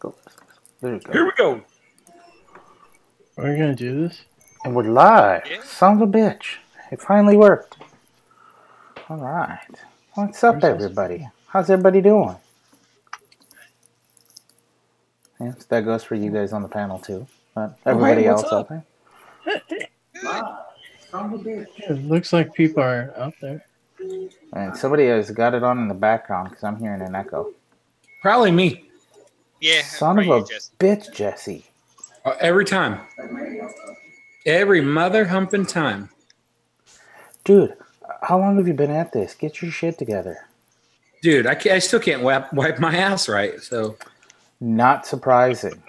go. There we go. Here we go. Are we gonna do this? And we're live. Yeah. Son of a bitch. It finally worked. All right. What's up, everybody? How's everybody doing? Yes, that goes for you guys on the panel, too. But everybody else out there. It looks like people are out there. And somebody has got it on in the background because I'm hearing an echo. Probably me. Yeah. Son of a bitch, Jesse. Every time. Every mother humping time. Dude, how long have you been at this? Get your shit together. Dude, I still can't wipe my ass right, so. Not surprising.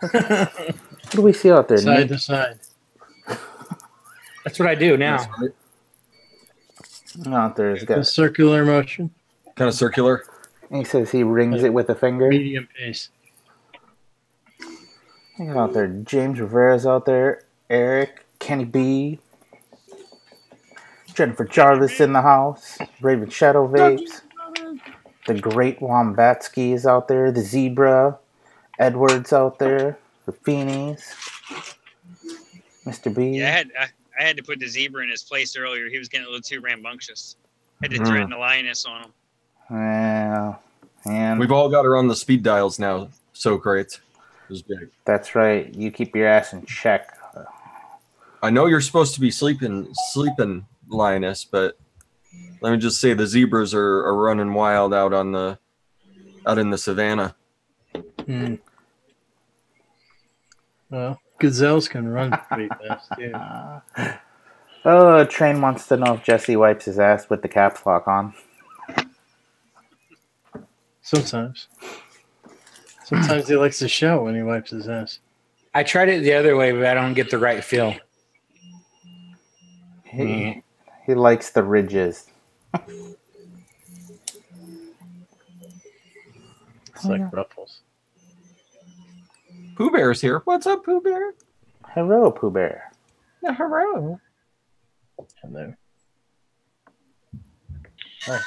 What do we see out there? Side to side. That's what I do now. Out there is The got. circular motion. Kind of circular. He says he rings it with a finger. Medium pace. Look out there. James Rivera's out there. Eric, Kenny B, Jennifer Jarvis in the house. Raven Shadow Vapes. The Great Wombatsky is out there. The Zebra. Edwards out there. The Feenies. Mr. B. Yeah, I had to put the zebra in his place earlier. He was getting a little too rambunctious. Had to threaten the lioness on him. Well, and we've all got her on the speed dials now. So great. It was big. That's right. You keep your ass in check. I know you're supposed to be sleeping, lioness, but let me just say the zebras are running wild out in the savannah. Mm. Well, gazelles can run pretty fast too. Oh, Train wants to know if Jesse wipes his ass with the caps lock on. Sometimes he likes to shout when he wipes his ass. I tried it the other way, but I don't get the right feel. He likes the ridges. It's like ruffles. Pooh Bear's here. What's up, Pooh Bear? Hello, Pooh Bear. Yeah, hello. Hello. Oh.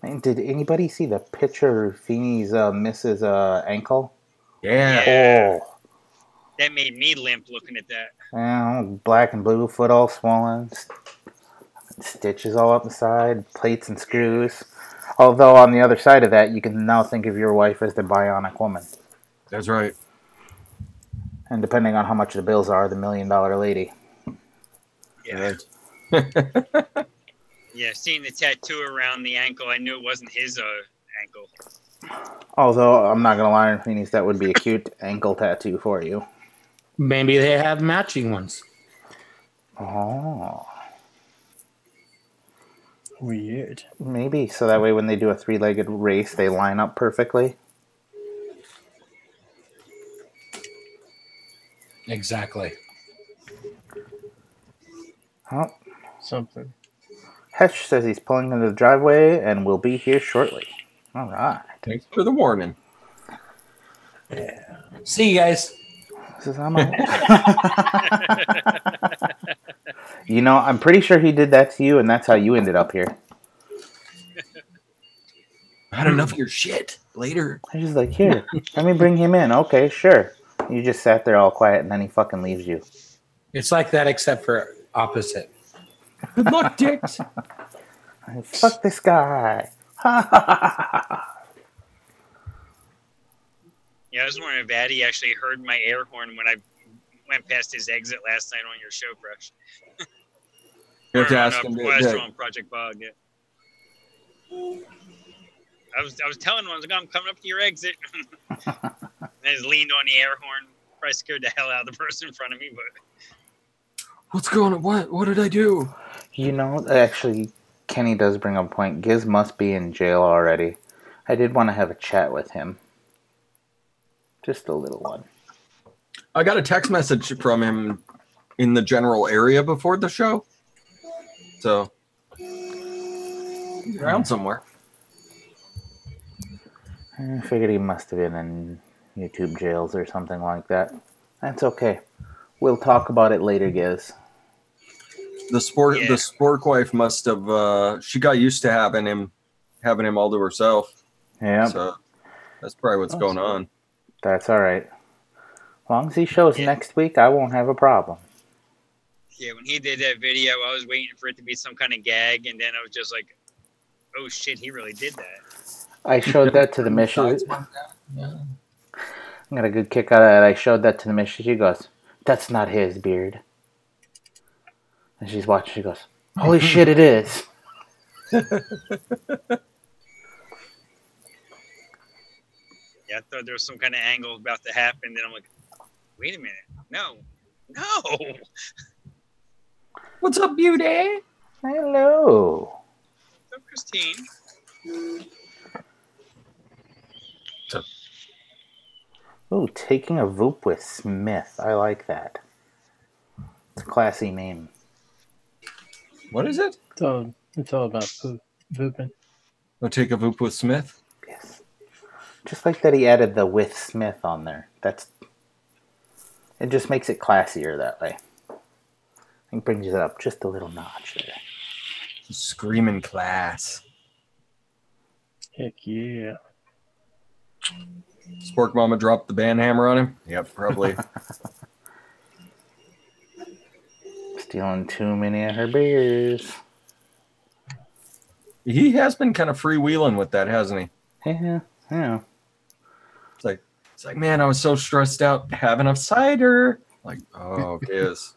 Man, did anybody see the picture of Feeney's Mrs. Ankle? Yeah. Oh. That made me limp looking at that. Well, black and blue, foot all swollen, stitches all up the side, plates and screws. Although on the other side of that, you can now think of your wife as the bionic woman. That's right. And depending on how much the bills are, the $1 million lady. Yeah. Right. Yeah, seeing the tattoo around the ankle, I knew it wasn't his ankle. Although, I'm not going to lie, Phoenix, that would be a cute ankle tattoo for you. Maybe they have matching ones. Oh. Weird. Maybe, so that way when they do a three-legged race, they line up perfectly. Exactly. Oh. Something. Hetch says he's pulling into the driveway and will be here shortly. All right. Thanks for the warning. Yeah. See you guys. This is I'm out. You know, I'm pretty sure he did that to you, and that's how you ended up here. I had enough of your shit. Later. I was just like, here, let me bring him in. Okay, sure. You just sat there all quiet, and then he fucking leaves you. It's like that except for opposite. Good luck, dicks. Fuck this guy. Yeah, I was wondering if Addy actually heard my air horn when I went past his exit last night on your show, Fresh. You have to ask him. On Project Bog, yeah. I was telling him, I was like, I'm coming up to your exit. I just leaned on the air horn. Probably scared the hell out of the person in front of me, but What's going on? What did I do? You know, actually, Kenny does bring up a point. Giz must be in jail already. I did want to have a chat with him. Just a little one. I got a text message from him in the general area before the show. So, he's around somewhere. I figured he must have been in YouTube jails or something like that. That's okay. We'll talk about it later, Giz. The spork wife must have. She got used to having him all to herself. Yeah, So that's probably what's going on. that's all right. As long as he shows next week, I won't have a problem. Yeah, when he did that video, I was waiting for it to be some kind of gag, and then I was just like, "Oh shit, he really did that." I showed that to the missus. Yeah. I got a good kick out of that. I showed that to the missus. She goes, "That's not his beard." And she's watching. She goes, "Holy shit, it is." Yeah, I thought there was some kind of angle about to happen. Then I'm like, "Wait a minute, no." What's up, beauty? Hello. What's up, Christine? Ooh, taking a Voop with Smith. I like that. It's a classy name. What is it? It's all about Vaping. I'll take a Voop with Smith. Yes. Just like that he added the with Smith on there. It just makes it classier that way. It brings it up just a little notch there. Screaming class. Heck yeah. Spork Mama dropped the band hammer on him? Yep, probably. Stealing too many of her beers. He has been kind of freewheeling with that, hasn't he? Yeah. It's like, man, I was so stressed out having a cider. Like, oh, Giz,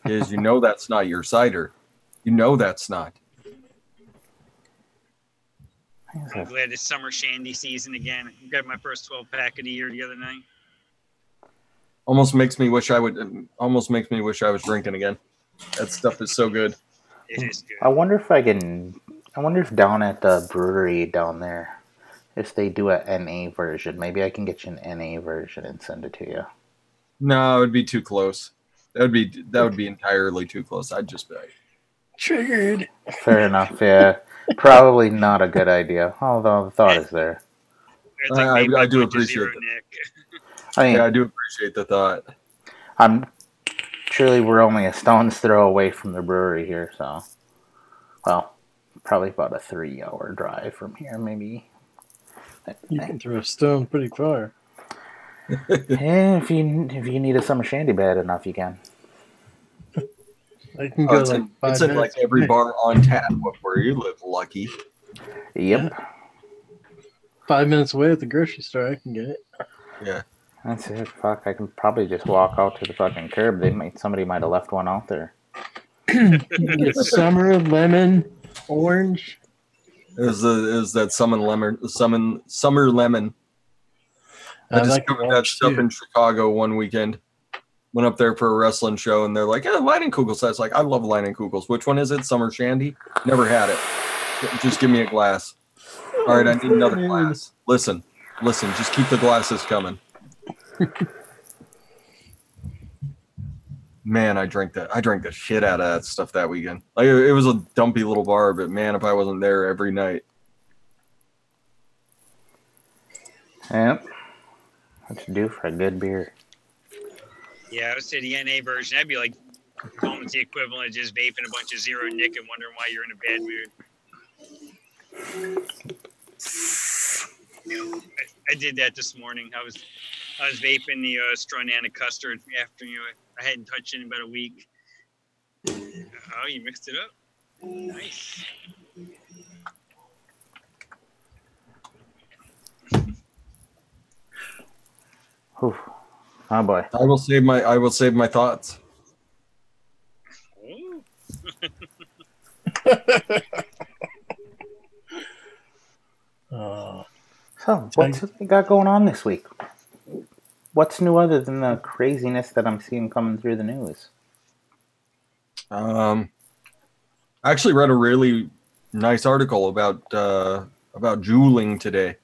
you know that's not your cider. You know that's not. I'm glad it's summer shandy season again. I grabbed my first 12-pack of the year the other night. Almost makes me wish I was drinking again. That stuff is so good. It is good. I wonder if down at the brewery down there, if they do a NA version, maybe I can get you an NA version and send it to you. No, it would be too close. That would be entirely too close. I'd just be like, Triggered. Fair enough, yeah. Probably not a good idea, although the thought is there. It's like maybe I a do bunch of appreciate Zero that. Nick. I mean, yeah, I do appreciate the thought. we're only a stone's throw away from the brewery here, so, well, probably about a 3-hour drive from here, maybe. You can throw a stone pretty far. Yeah, if you need a summer shandy bad enough, you can. I can go It's like in 5 like minutes. every bar on tap where you live, Lucky. Yep, 5 minutes away at the grocery store, I can get it. Yeah. that's it. Fuck, I can probably just walk out to the fucking curb. Somebody might have left one out there. You can get summer, lemon, orange. It was that summer lemon. I discovered that stuff in Chicago one weekend. Went up there for a wrestling show, and they're like, "Yeah, Leinenkugels." I was like, "I love Leinenkugels. Which one is it? Summer Shandy? Never had it. Just give me a glass." All right, I need another glass. Listen. Just keep the glasses coming. Man, I drank the shit out of that stuff that weekend. Like it was a dumpy little bar, but man, if I wasn't there every night. Yep. What you do for a good beer. Yeah, I would say the NA version. That'd be like almost the equivalent of just vaping a bunch of Zero Nick and wondering why you're in a bad mood. I did that this morning. I was vaping the Stronana custard after I hadn't touched it in about a week. Oh, you mixed it up. Nice. Whew. Oh boy. I will save my thoughts. Oh. So, what's we got going on this week? What's new other than the craziness that I'm seeing coming through the news? I actually read a really nice article about juuling today.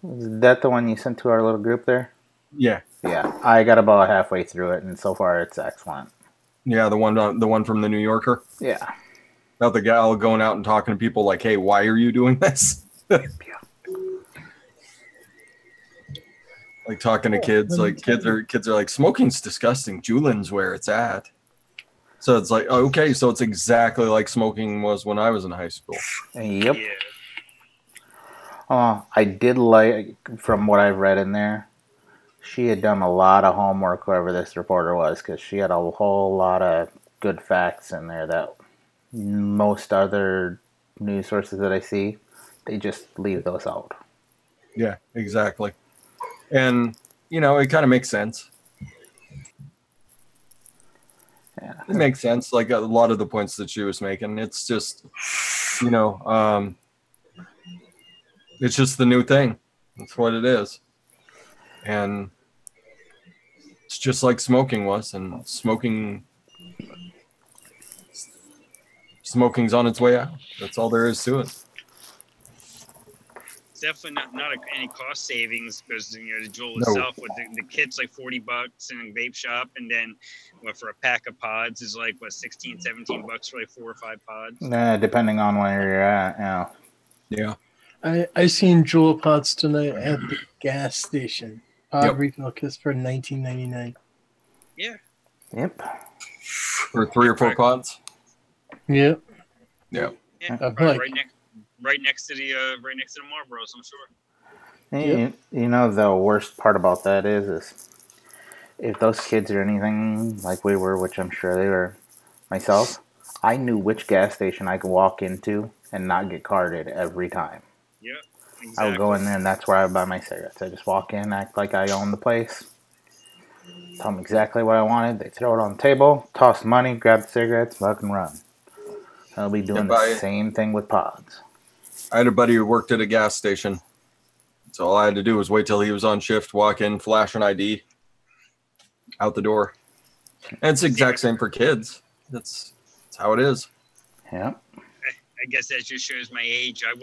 Is that the one you sent to our little group there? Yeah. Yeah, I got about halfway through it, and so far it's excellent. Yeah, the one from the New Yorker. Yeah. About the gal going out and talking to people like, "Hey, why are you doing this?" Like talking to kids, like kids are like, "Smoking's disgusting. Juuling's where it's at." So it's like, okay, so it's exactly like smoking was when I was in high school. Yep. Yeah. I did like, from what I've read in there, she had done a lot of homework, whoever this reporter was, because she had a whole lot of good facts in there that most other news sources that I see, they just leave those out. Yeah, exactly. And, you know, it kind of makes sense. Yeah. It makes sense. Like a lot of the points that she was making, it's just, you know, it's just the new thing. That's what it is. And it's just like smoking was, and smoking's on its way out. That's all there is to it. It's definitely not any cost savings because, you know, the Juul No. itself with the kit's like $40 in a vape shop, and then what for a pack of pods is like what $16-17 for like 4 or 5 pods. Depending on where you're at, yeah. Yeah. I seen Juul pods tonight at the gas station. Pod Yep. refill kits for $19.99. Yeah. Yep. For 3 or 4 pods. Yep. Yeah. Yeah, I'm probably like- right next to the Marlboros, I'm sure. Yep. You know, the worst part about that is if those kids are anything like we were, which I'm sure they were myself, I knew which gas station I could walk into and not get carded every time. Yeah. Exactly. I would go in there, and that's where I would buy my cigarettes. I just walk in, act like I own the place, tell them exactly what I wanted. They throw it on the table, toss money, grab the cigarettes, fucking run. I'll be doing the same thing with pods. I had a buddy who worked at a gas station. So all I had to do was wait till he was on shift, walk in, flash an ID, out the door. And it's the exact same for kids. That's how it is. Yeah. I guess that just shows my age. I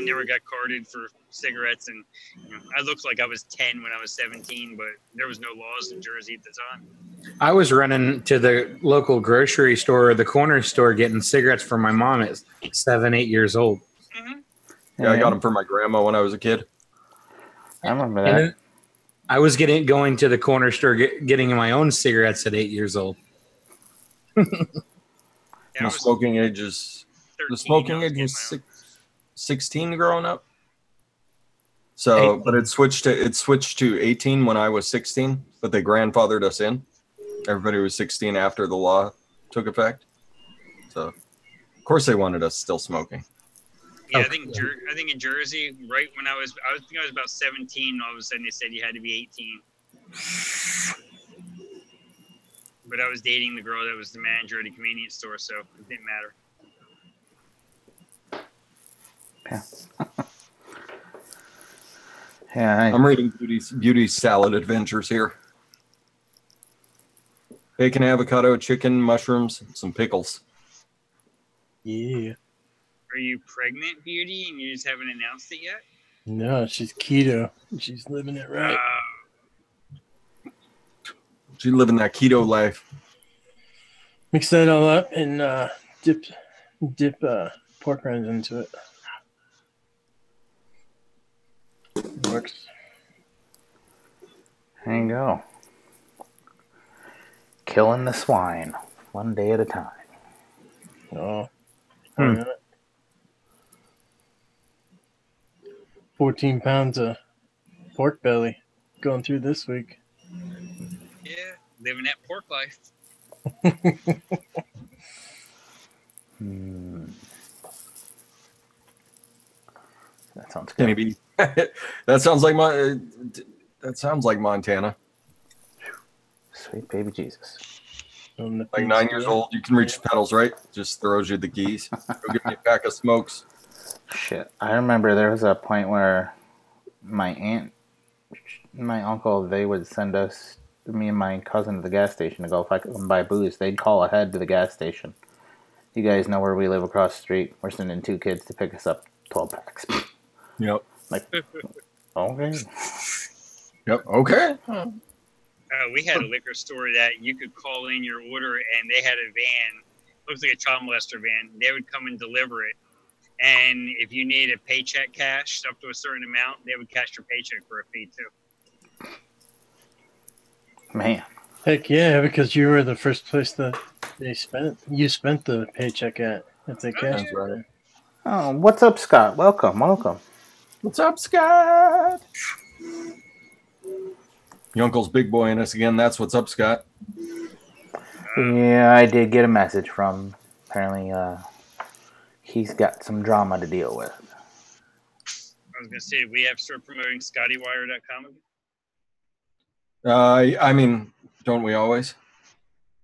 never got carded for cigarettes, and you know, I looked like I was 10 when I was 17, but there was no laws in Jersey at the time. I was running to the local grocery store or the corner store getting cigarettes for my mom at 7, 8 years old. Mm-hmm. Yeah, I got them for my grandma when I was a kid. I remember And that. then I was going to the corner store getting my own cigarettes at 8 years old. Yeah, The smoking age is 16 growing up. So, but it switched to 18 when I was 16, but they grandfathered us in. Everybody was 16 after the law took effect. So, of course, they wanted us still smoking. Yeah, Okay. I think in Jersey, right when I was about 17. All of a sudden, they said you had to be 18. But I was dating the girl that was the manager at a convenience store, so it didn't matter. Yeah. I'm reading Beauty Salad Adventures here. Bacon, avocado, chicken, mushrooms, some pickles. Yeah. Are you pregnant, Beauty, and you just haven't announced it yet? No, she's keto. She's living it right. She living that keto life. Mix that all up and dip pork rinds into it. It works. There you go. Killing the swine, one day at a time. Oh. 14 pounds of pork belly going through this week. Yeah, living that pork life. That sounds good. Maybe that sounds like Montana. Sweet baby Jesus. Like 9 years old, you can reach the pedals, right? Just throws you the keys. Go get me a pack of smokes. Shit. I remember there was a point where my aunt, my uncle, they would send us, me and my cousin, to the gas station to go if I could buy booze. They'd call ahead to the gas station. You guys know where we live across the street. We're sending 2 kids to pick us up 12 packs. Yep. Like, okay. Yep. Okay. We had a liquor store that you could call in your order, and they had a van. Looks like a child molester van. They would come and deliver it. And if you need a paycheck cashed up to a certain amount, they would cash your paycheck for a fee too. Man. Heck yeah, because you were the first place that you spent the paycheck at if they cashed That's right. Oh, what's up, Scott? Welcome. What's up, Scott? Your uncle's big boy in us again. That's what's up, Scott. Yeah, I did get a message from. Apparently, he's got some drama to deal with. I was going to say, we have to start promoting ScottyWire.com again. I mean, don't we always?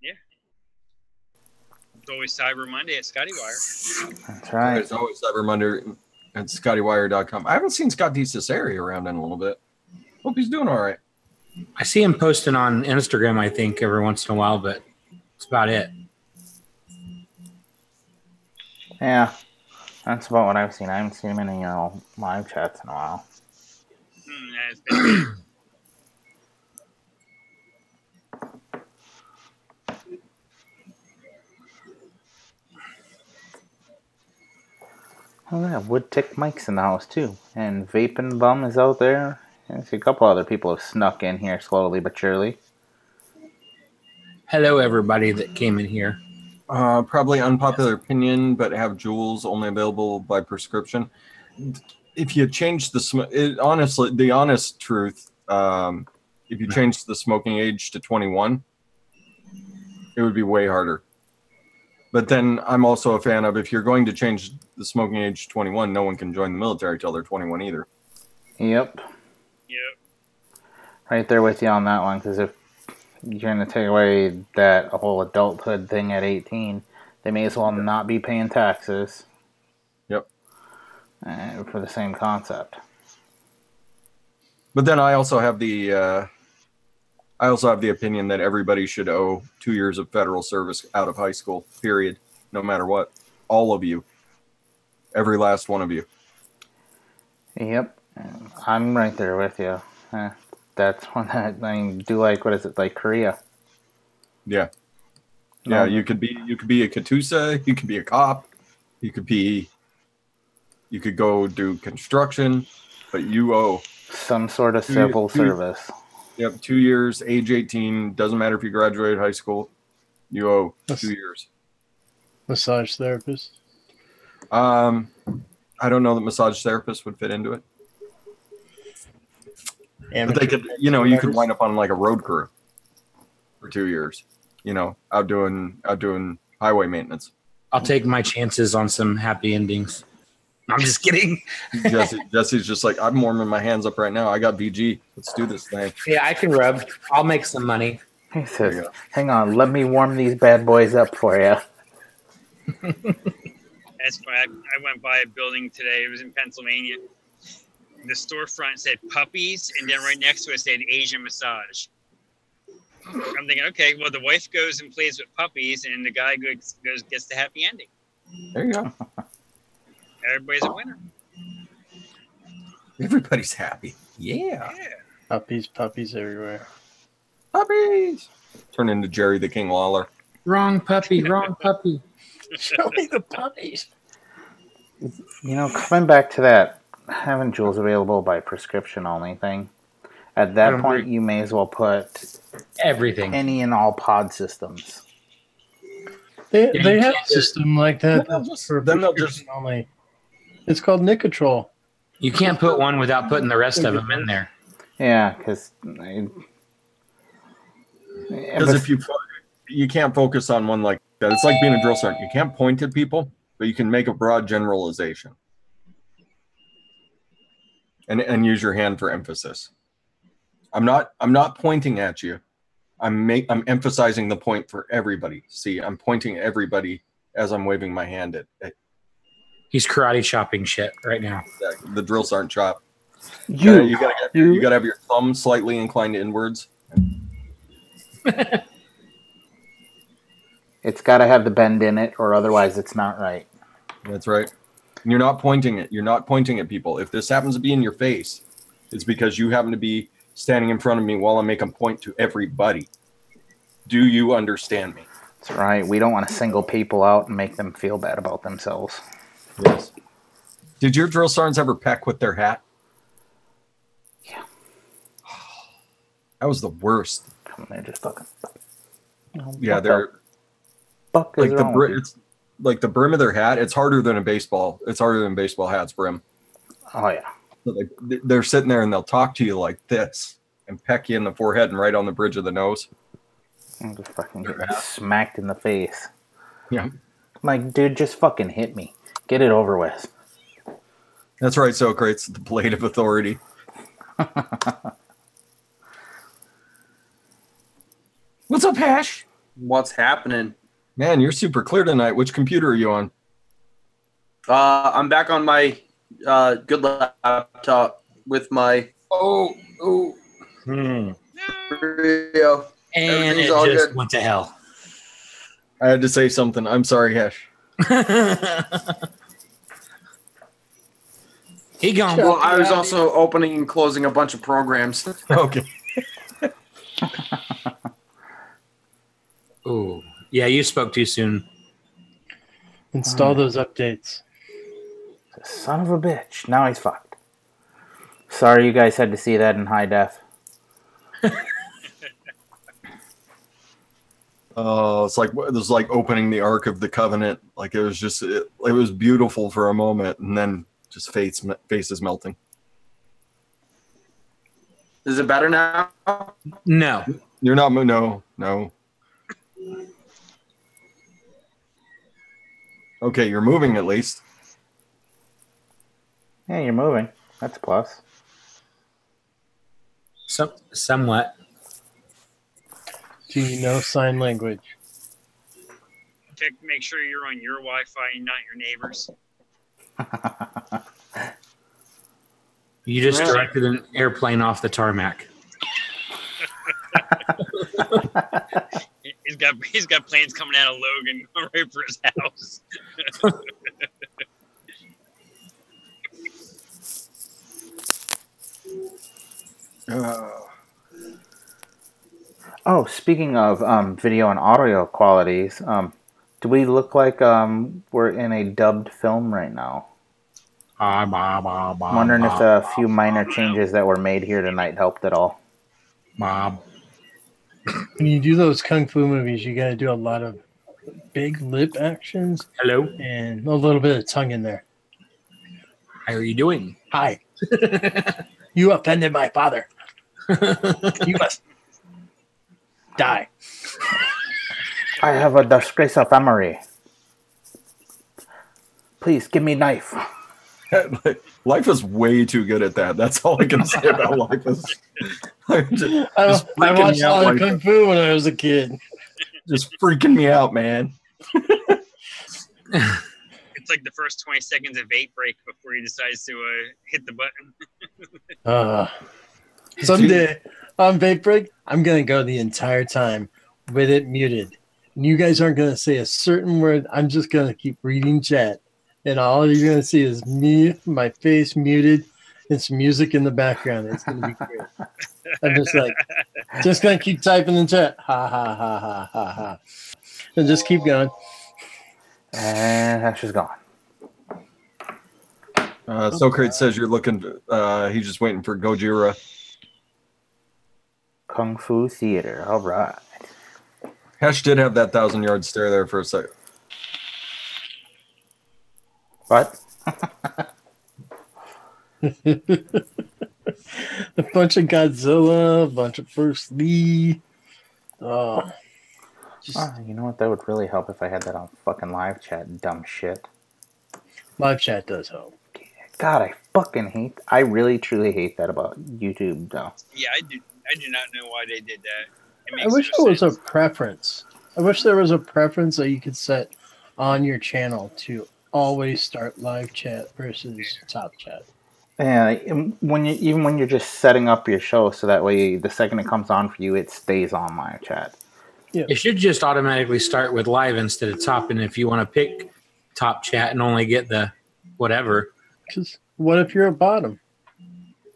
Yeah. It's always Cyber Monday at ScottyWire. That's right. It's always Cyber Monday at ScottyWire.com. I haven't seen Scott DeCesare around in a little bit. Hope he's doing all right. I see him posting on Instagram, I think, every once in a while, but that's about it. Yeah, that's about what I've seen. I haven't seen him in any live chats in a while. It's been Oh yeah, Wood Tick Mike's in the house too, and Vaping Bum is out there. I see a couple other people have snuck in here slowly but surely. Hello, everybody that came in here. Probably unpopular opinion, but have jewels only available by prescription. If you change honestly, the honest truth, if you change the smoking age to 21, it would be way harder. But then I'm also a fan of, if you're going to change the smoking age to 21, no one can join the military till they're 21 either. Yep. Right there with you on that one, because if you're going to take away that whole adulthood thing at 18, they may as well not be paying taxes. Yep. For the same concept. But then I also have the opinion that everybody should owe 2 years of federal service out of high school, period, no matter what. All of you. Every last one of you. Yep. I'm right there with you. That's one that, I mean, do like, what is it, like Korea? Yeah. Yeah, you could be a Katusa, you could be a cop, you could go do construction, but you owe some sort of civil service. Yep, 2 years, age 18, doesn't matter if you graduated high school, you owe 2 years. Massage therapist? I don't know that massage therapists would fit into it. But they could, you could wind up on like a road crew for 2 years, out doing highway maintenance. I'll take my chances on some happy endings. I'm just kidding. Jesse's just like, I'm warming my hands up right now. I got VG. Let's do this thing. Yeah, I can rub. I'll make some money. He says, hang on, let me warm these bad boys up for you. That's funny. I went by a building today. It was in Pennsylvania. The storefront said puppies, and then right next to it said Asian massage. I'm thinking, okay, well, the wife goes and plays with puppies, and the guy gets the happy ending. There you go. Everybody's a winner. Everybody's happy. Yeah. Puppies everywhere. Puppies. Turn into Jerry the King Lawler. Wrong puppy, wrong puppy. Show me the puppies. Coming back to that, having jewels available by prescription only thing, at that point, you may as well put everything, any and all pod systems. They have a system like that for prescription only. It's called Nicotrol. You can't put one without putting the rest of them in there. Yeah, because if you can't focus on one like that. It's like being a drill sergeant. You can't point at people, but you can make a broad generalization and use your hand for emphasis. I'm not pointing at you. I'm emphasizing the point for everybody. See, I'm pointing at everybody as I'm waving my hand at. He's karate chopping shit right now. Exactly. The drill sergeant chop. You gotta have your thumb slightly inclined inwards. It's got to have the bend in it, or otherwise it's not right. That's right. And you're not pointing it. You're not pointing at people. If this happens to be in your face, it's because you happen to be standing in front of me while I'm making a point to everybody. Do you understand me? That's right. We don't want to single people out and make them feel bad about themselves. Yes. Did your drill sergeants ever peck with their hat? Yeah. That was the worst. They're just fucking. Yeah, they're like it's like the brim of their hat. It's harder than a baseball. It's harder than a baseball hat's brim. Oh yeah. So they're sitting there and they'll talk to you like this and peck you in the forehead and right on the bridge of the nose. I'm just fucking getting smacked in the face. Yeah. I'm like, dude, just fucking hit me. Get it over with. That's right, Socrates, the blade of authority. What's up, Hash? What's happening? Man, you're super clear tonight. Which computer are you on? I'm back on my good laptop with my video. And it just went to hell. I had to say something. I'm sorry, Hash. He gone. Well, I was also opening and closing a bunch of programs. Okay. Oh, yeah, you spoke too soon. Install those updates. Son of a bitch. Now he's fucked. Sorry you guys had to see that in high def. It's like it was like opening the Ark of the Covenant. Like it was just it was beautiful for a moment, and then just face is melting. Is it better now? No. You're not. No. Okay, you're moving at least. Yeah, you're moving. That's a plus. Somewhat. Do you know sign language? Check, make sure you're on your Wi-Fi and not your neighbor's. You just directed an airplane off the tarmac. He's got planes coming out of Logan right for his house. Oh, speaking of video and audio qualities, do we look like we're in a dubbed film right now? I'm wondering if the few minor changes that were made here tonight helped at all. When you do those kung fu movies, you got to do a lot of big lip actions. Hello. And a little bit of tongue in there. How are you doing? Hi. You offended my father. You must die. I have a disgrace of memory. Please give me knife. Life is way too good at that. That's all I can say about Life is. I watched a lot of Kung Fu when I was a kid. Just freaking me out, man. It's like the first 20 seconds of vape break before he decides to hit the button. Someday on vape break, I'm going to go the entire time with it muted. And you guys aren't going to say a certain word. I'm just going to keep reading chat. And all you're going to see is me, my face muted, and some music in the background. It's going to be great. I'm just going to keep typing in chat. Ha, ha, ha, ha, ha, ha. And just keep going. And Ash is gone. Socrates says you're looking, he's just waiting for Gojira. Kung Fu Theater. All right. Hesh did have that 1,000-yard stare there for a second. What? A bunch of Godzilla, a bunch of Bruce Lee. You know what? That would really help if I had that on fucking live chat, dumb shit. Live chat does help. God, I really truly hate that about YouTube, though. Yeah, I do not know why they did that. I wish there was a preference. I wish there was a preference that you could set on your channel to always start live chat versus top chat. Yeah, when you're just setting up your show, so that way the second it comes on for you, it stays on live chat. Yeah. It should just automatically start with live instead of top. And if you want to pick top chat and only get the whatever. Because what if you're a bottom?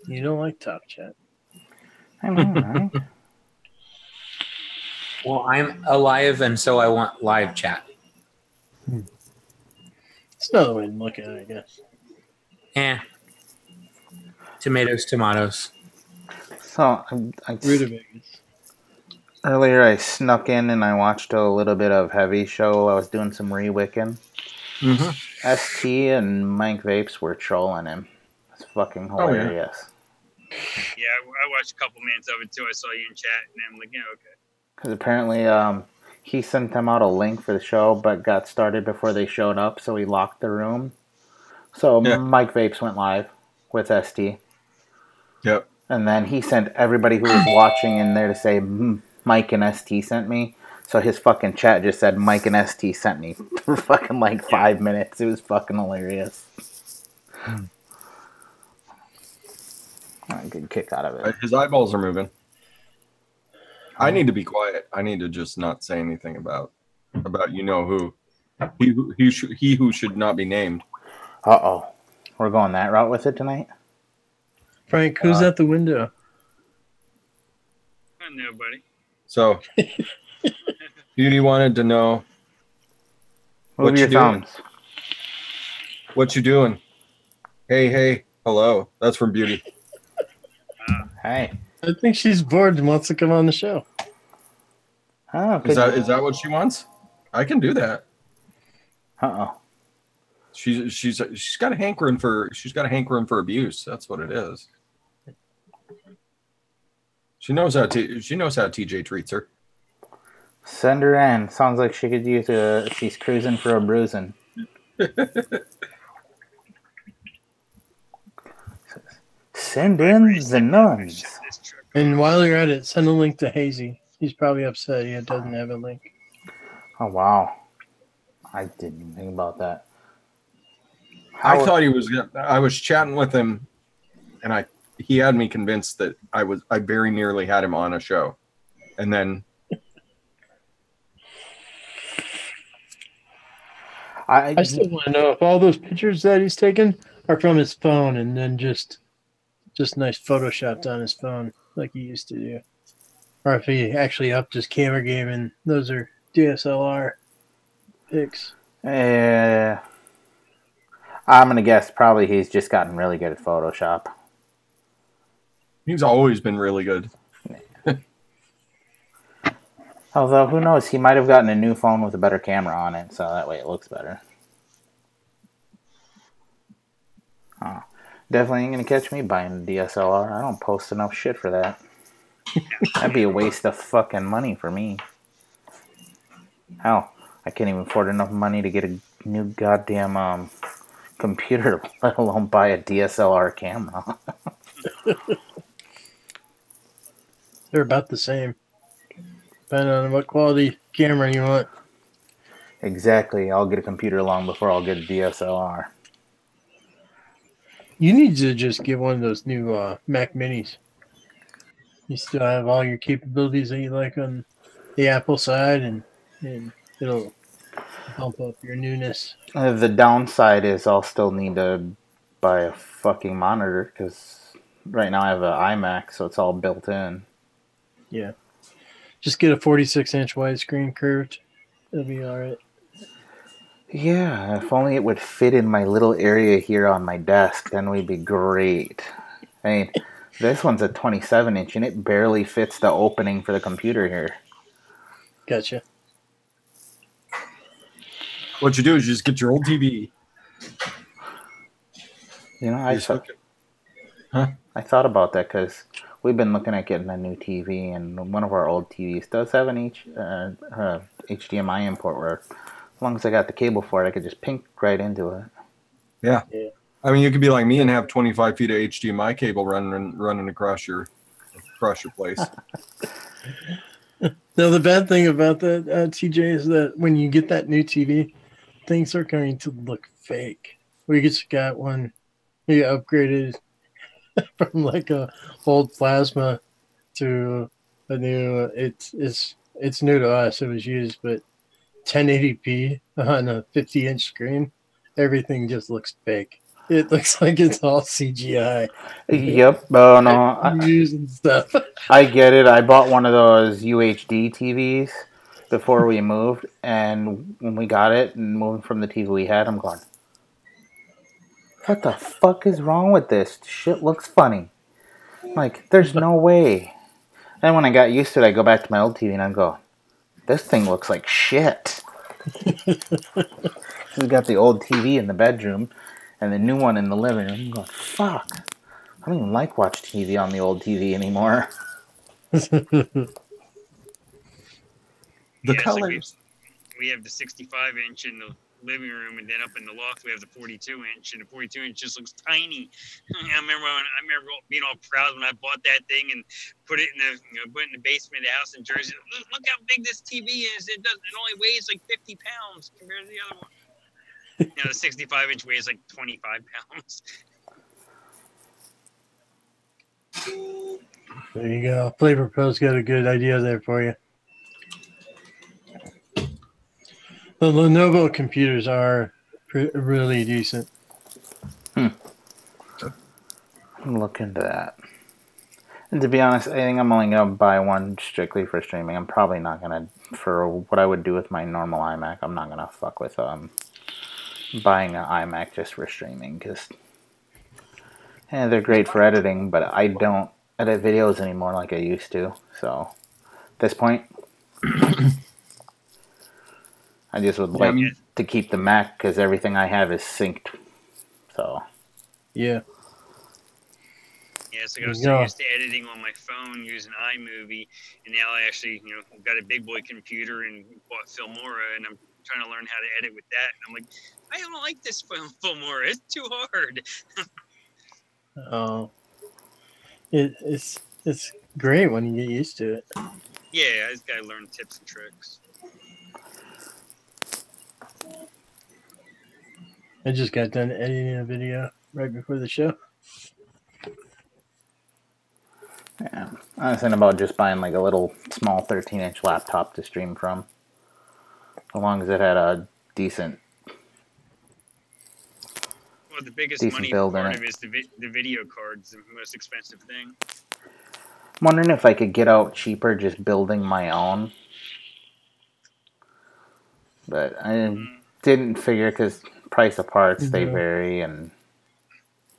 You don't like top chat. I know, right? Well, I'm alive, and so I want live chat. It's another way to look at it, I guess. Tomatoes. So, Rutabagas. earlier I snuck in and I watched a little bit of Heavy Show. I was doing some re-wicking. ST and Mike Vapes were trolling him. It's fucking Oh, yeah. hilarious. Yeah, I watched a couple minutes of it too. I saw you in chat, and I'm like, yeah, okay. Because apparently he sent them out a link for the show, but got started before they showed up, so he locked the room. So Yeah. Mike Vapes went live with ST. Yep. And then he sent everybody who was watching in there to say, Mike and ST sent me. So his fucking chat just said, Mike and ST sent me for fucking like 5 minutes. It was fucking hilarious. I got a good kick out of it. His eyeballs are moving. I need to be quiet. I need to just not say anything about you know who. He who should not be named. Uh-oh. We're going that route with it tonight? Frank, who's at the window? I don't know, buddy. So, Beauty wanted to know Move your thumbs. What you doing? Hey, hello. That's from Beauty. Hey. I think she's bored and wants to come on the show. Oh, Is that what she wants? I can do that. Uh-oh. She's got a hankering for abuse. That's what it is. She knows how TJ treats her. Send her in. Sounds like she could use she's cruising for a bruising. Send in the nuns. And while you're at it, send a link to Hazy. He's probably upset he doesn't have a link. Oh, wow. I didn't even think about that. I thought he was. I was chatting with him, and he had me convinced that I very nearly had him on a show, and then I still want to know if all those pictures that he's taken are from his phone, and then just nice photoshopped on his phone like he used to do, or if he actually upped his camera game and those are DSLR pics. I'm going to guess probably he's just gotten really good at Photoshop. he's always been really good. Although, who knows? He might have gotten a new phone with a better camera on it, so that way it looks better. Oh, definitely ain't going to catch me buying a DSLR. I don't post enough shit for that. That'd be a waste of fucking money for me. Hell, I can't even afford enough money to get a new goddamn computer, let alone buy a DSLR camera. They're about the same, depending on what quality camera you want. Exactly. I'll get a computer long before I'll get a DSLR. You need to just get one of those new Mac Minis. You still have all your capabilities that you like on the Apple side, and it'll bump up your newness. The downside is I'll still need to buy a fucking monitor because right now I have an iMac, so it's all built in. Yeah. Just get a 46-inch widescreen curved. It'll be all right. Yeah, if only it would fit in my little area here on my desk, then we'd be great. I mean, this one's a 27-inch, and it barely fits the opening for the computer here. Gotcha. What you do is you just get your old TV. You know, I thought about that because we've been looking at getting a new TV, and one of our old TVs does have an HDMI import where as long as I got the cable for it, I could just pink right into it. Yeah. I mean, you could be like me and have 25 feet of HDMI cable running across your place. Now, the bad thing about that, TJ, is that when you get that new TV, things are going to look fake. We just got one. We upgraded from like a old plasma to a new. It's new to us. It was used, but 1080p on a 50-inch screen, everything just looks fake. It looks like it's all CGI. Yep. Oh no. Using stuff. I get it. I bought one of those UHD TVs before we moved, and when we got it and moved from the TV we had, I'm going, what the fuck is wrong with this? Shit looks funny. Like, there's no way. And when I got used to it, I go back to my old TV and I go, this thing looks like shit. We got the old TV in the bedroom, and the new one in the living room. I'm going, fuck. I don't even like watch TV on the old TV anymore. The Yeah, colors. We have the 65-inch in the living room, and then up in the loft we have the 42-inch, and the 42-inch just looks tiny. I remember being all proud when I bought that thing and put it in the basement of the house in Jersey. Look how big this TV is. It only weighs like 50 pounds compared to the other one. The 65-inch weighs like 25 pounds. There you go. Flavor Pro's got a good idea there for you. The Lenovo computers are really decent. Look into that. And to be honest, I think I'm only going to buy one strictly for streaming. I'm probably not going to, for what I would do with my normal iMac, I'm not going to fuck with buying an iMac just for streaming. Because they're great for editing, but I don't edit videos anymore like I used to. So at this point, I just would like to keep the Mac because everything I have is synced. So yeah. Yeah, so I was so used to editing on my phone using iMovie, and now I actually, got a big boy computer and bought Filmora, and I'm trying to learn how to edit with that. And I'm like, I don't like this Filmora; it's too hard. Oh, it's great when you get used to it. Yeah, I just gotta learn tips and tricks. I just got done editing a video right before the show. yeah, I was thinking about just buying like a little small 13-inch laptop to stream from, as long as it had a decent. Well, the biggest money build part in of it is the video card's the most expensive thing. I'm wondering if I could get out cheaper just building my own, but I didn't figure because price of parts they vary and.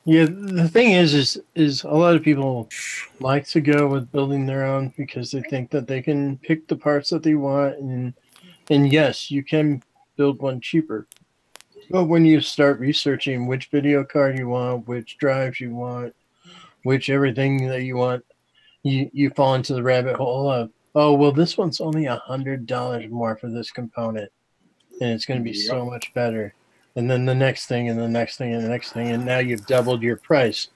Yeah, the thing is a lot of people like to go with building their own because they think that they can pick the parts that they want, and yes, you can build one cheaper. But when you start researching which video card you want, which drives you want, which everything that you want, you fall into the rabbit hole of, oh, well, this one's only $100 more for this component, and it's going to be so much better. And then the next thing, and the next thing, and the next thing, and now you've doubled your price.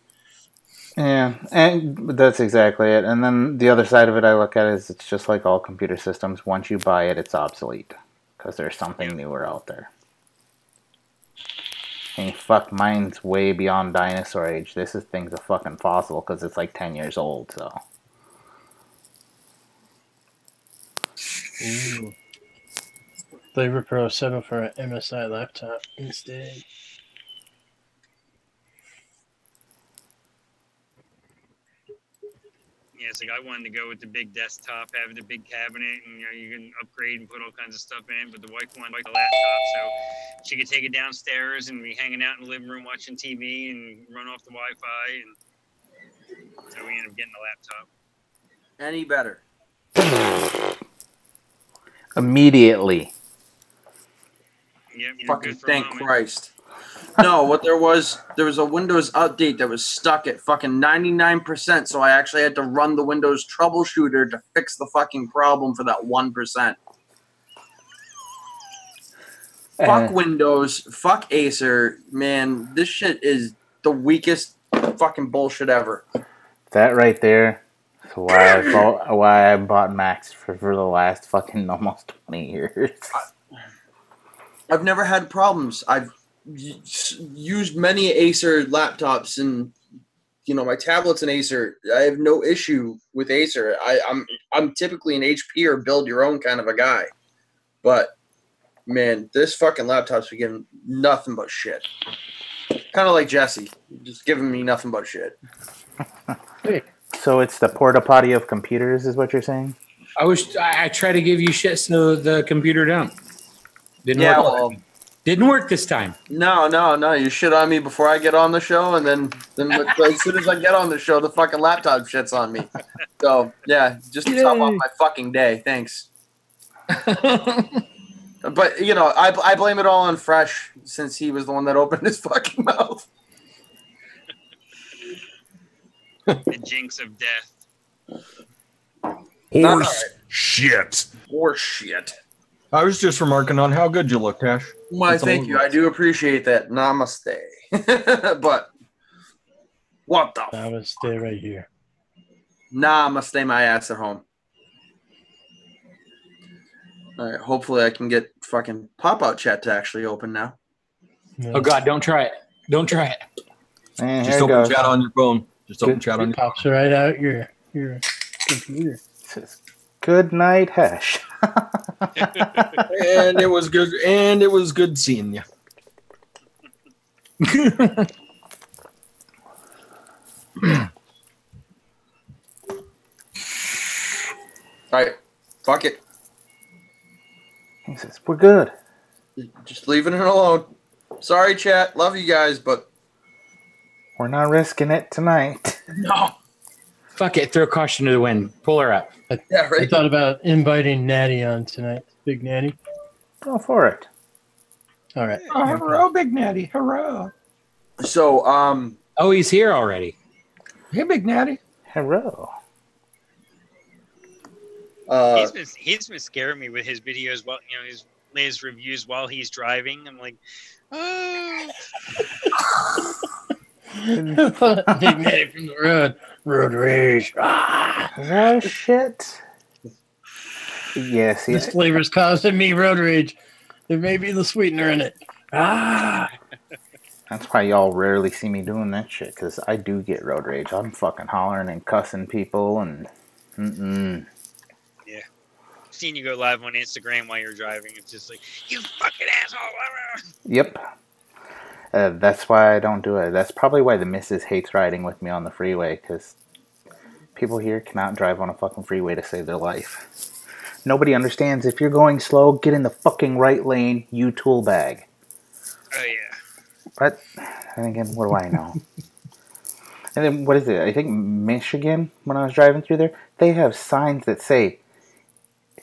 Yeah, and that's exactly it. And then the other side of it I look at is it's just like all computer systems. Once you buy it, it's obsolete because there's something newer out there. And fuck, mine's way beyond dinosaur age. This thing's a fucking fossil because it's like 10 years old, so. Ooh. Flavor Pro settled for an MSI laptop instead. Yeah, it's like I wanted to go with the big desktop, have the big cabinet, and you can upgrade and put all kinds of stuff in it. But the wife wanted a laptop, so she could take it downstairs and be hanging out in the living room watching TV and run off the Wi-Fi. And so we ended up getting a laptop. Any better? Immediately. Yep, fucking thank Christ. No, what there was a Windows update that was stuck at fucking 99%, so I actually had to run the Windows troubleshooter to fix the fucking problem for that 1%. Fuck Windows, fuck Acer, man, this shit is the weakest fucking bullshit ever. That right there is why I bought Macs for the last fucking almost 20 years. I've never had problems. I've used many Acer laptops, and my tablet's an Acer. I have no issue with Acer. I'm typically an HP or build your own kind of a guy, but man, this fucking laptop's been giving nothing but shit. Kind of like Jesse, just giving me nothing but shit. So it's the porta potty of computers, is what you're saying? I try to give you shit so the computer don't. Didn't work. Well, didn't work this time. No. You shit on me before I get on the show, and then as soon as I get on the show, the fucking laptop shits on me. So yeah, just to top off my fucking day. Thanks. But you know, I blame it all on Fresh since he was the one that opened his fucking mouth. The jinx of death. Horse shit. Horse shit. I was just remarking on how good you look, Cash. Why, That's all thank it you. was. I do appreciate that. Namaste. But what the? I'm gonna stay right here. Namaste my ass at home. All right. Hopefully, I can get fucking pop-out chat to actually open now. No. Oh God, don't try it. Don't try it. And Just here it open goes. chat on your phone. Just open Good. chat on It your pops right out your computer. It says, good night, Hash. And it was good. And it was good seeing you. All right. Fuck it. He says, we're good. Just leaving it alone. Sorry, chat. Love you guys, but We're not risking it tonight. no. Fuck it. Throw caution to the wind. Pull her up. Yeah, I right. thought about inviting Natty on tonight. Big Natty. Go for it. All right. Oh, hello, Big Natty. Hello. So, Oh, he's here already. Hey, Big Natty. Hello. He's been scaring me with his videos while his reviews while he's driving. I'm like, oh. Big Natty from the road. Road rage. Ah! Oh, shit. Yes, This yes. flavor's causing me road rage. There may be the sweetener in it. Ah! That's why y'all rarely see me doing that shit, because I do get road rage. I'm fucking hollering and cussing people and... Yeah. Seen you go live on Instagram while you're driving. It's just like, you fucking asshole. Yep. That's why I don't do it. That's probably why the missus hates riding with me on the freeway, because people here cannot drive on a fucking freeway to save their life. Nobody understands if you're going slow, get in the fucking right lane, you tool bag. Oh, yeah. But, then again, what do I know? And then, what is it? I think Michigan, when I was driving through there, they have signs that say,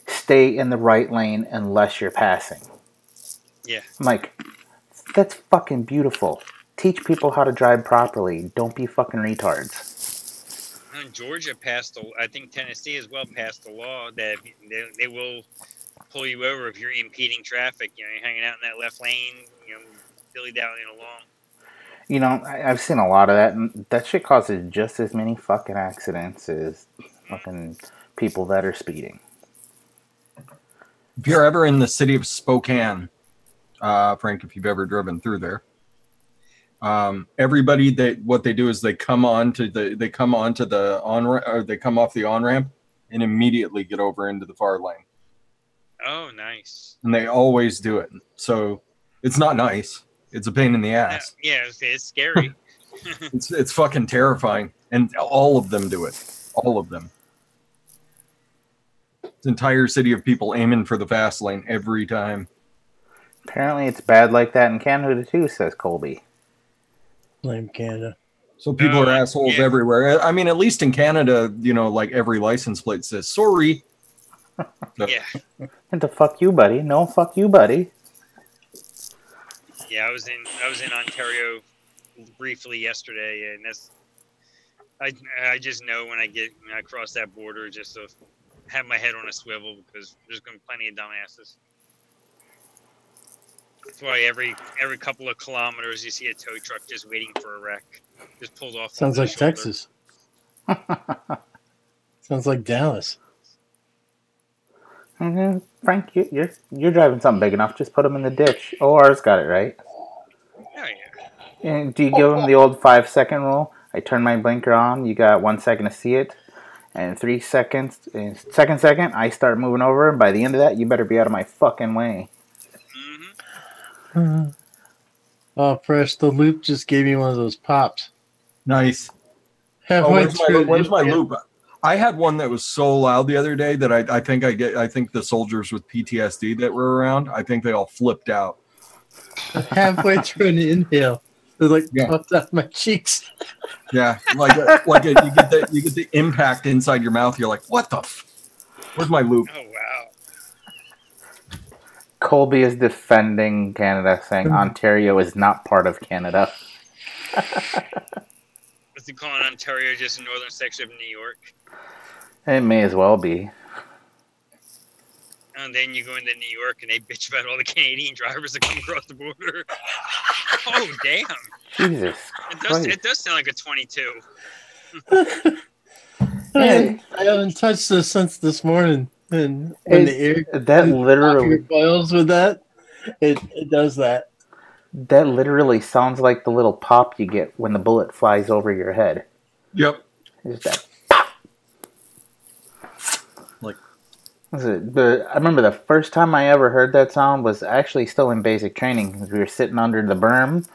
stay in the right lane unless you're passing. Yeah. I'm like, that's fucking beautiful. Teach people how to drive properly. Don't be fucking retards. Georgia passed, I think Tennessee as well passed a law that they will pull you over if you're impeding traffic. You're hanging out in that left lane, dilly-dallying along. You know, I've seen a lot of that, and that shit causes just as many fucking accidents as fucking people that are speeding. If you're ever in the city of Spokane, Frank, if you've ever driven through there, everybody what they do is they come off the on ramp and immediately get over into the far lane. Oh, nice. And they always do it. So it's not nice. It's a pain in the ass. Yeah, it's scary. It's fucking terrifying. And all of them do it. All of them. It's an entire city of people aiming for the fast lane every time. Apparently it's bad like that in Canada too, says Colby. Blame Canada. So people are assholes everywhere. I mean, at least in Canada, like every license plate says, sorry. So, Yeah. And to fuck you, buddy. No, fuck you, buddy. Yeah, I was in Ontario briefly yesterday, and I just know when I cross that border, just to have my head on a swivel, because there's going to be plenty of dumbasses. That's why every couple of kilometers you see a tow truck just waiting for a wreck, just pulled off. Sounds the like shoulder. Texas. Sounds like Dallas. Mm-hmm. Frank, you're driving something big enough. Just put them in the ditch. OR's got it right. Oh yeah. And do you give them the old 5-second rule? I turn my blinker on. You got 1 second to see it, and 3 seconds. And second, I start moving over. And by the end of that, you better be out of my fucking way. Mm-hmm. Oh, Fresh, the loop just gave me one of those pops. nice. Halfway Where's through, my loop? I had one that was so loud the other day that I think the soldiers with PTSD that were around, I think they all flipped out. halfway through an inhale, it popped out my cheeks. Yeah, you get the impact inside your mouth. You're like, what the? Where's my loop? Oh Colby is defending Canada, saying Ontario is not part of Canada. What's he calling Ontario just a northern section of New York? It may as well be. And then you go into New York and they bitch about all the Canadian drivers that come across the border. Oh, damn. Jesus Christ. It does sound like a 22. Man, I haven't touched this since this morning. And when the air recoils with that, it does that. That literally sounds like the little pop you get when the bullet flies over your head. Yep. It's that pop. I remember the first time I ever heard that sound was actually still in basic training. We were sitting under the berm,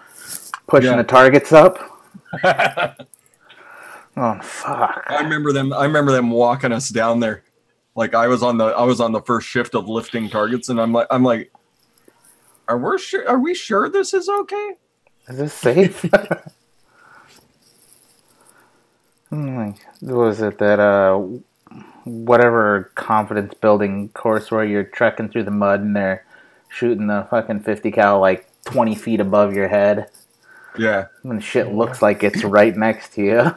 pushing the targets up. Oh fuck! I remember them walking us down there. Like I was on the first shift of lifting targets, and I'm like, are we sure this is okay? Is this safe? Was it that whatever confidence building course where you're trekking through the mud and they're shooting the fucking 50 cal like 20 feet above your head? Yeah. When shit looks like it's right next to you.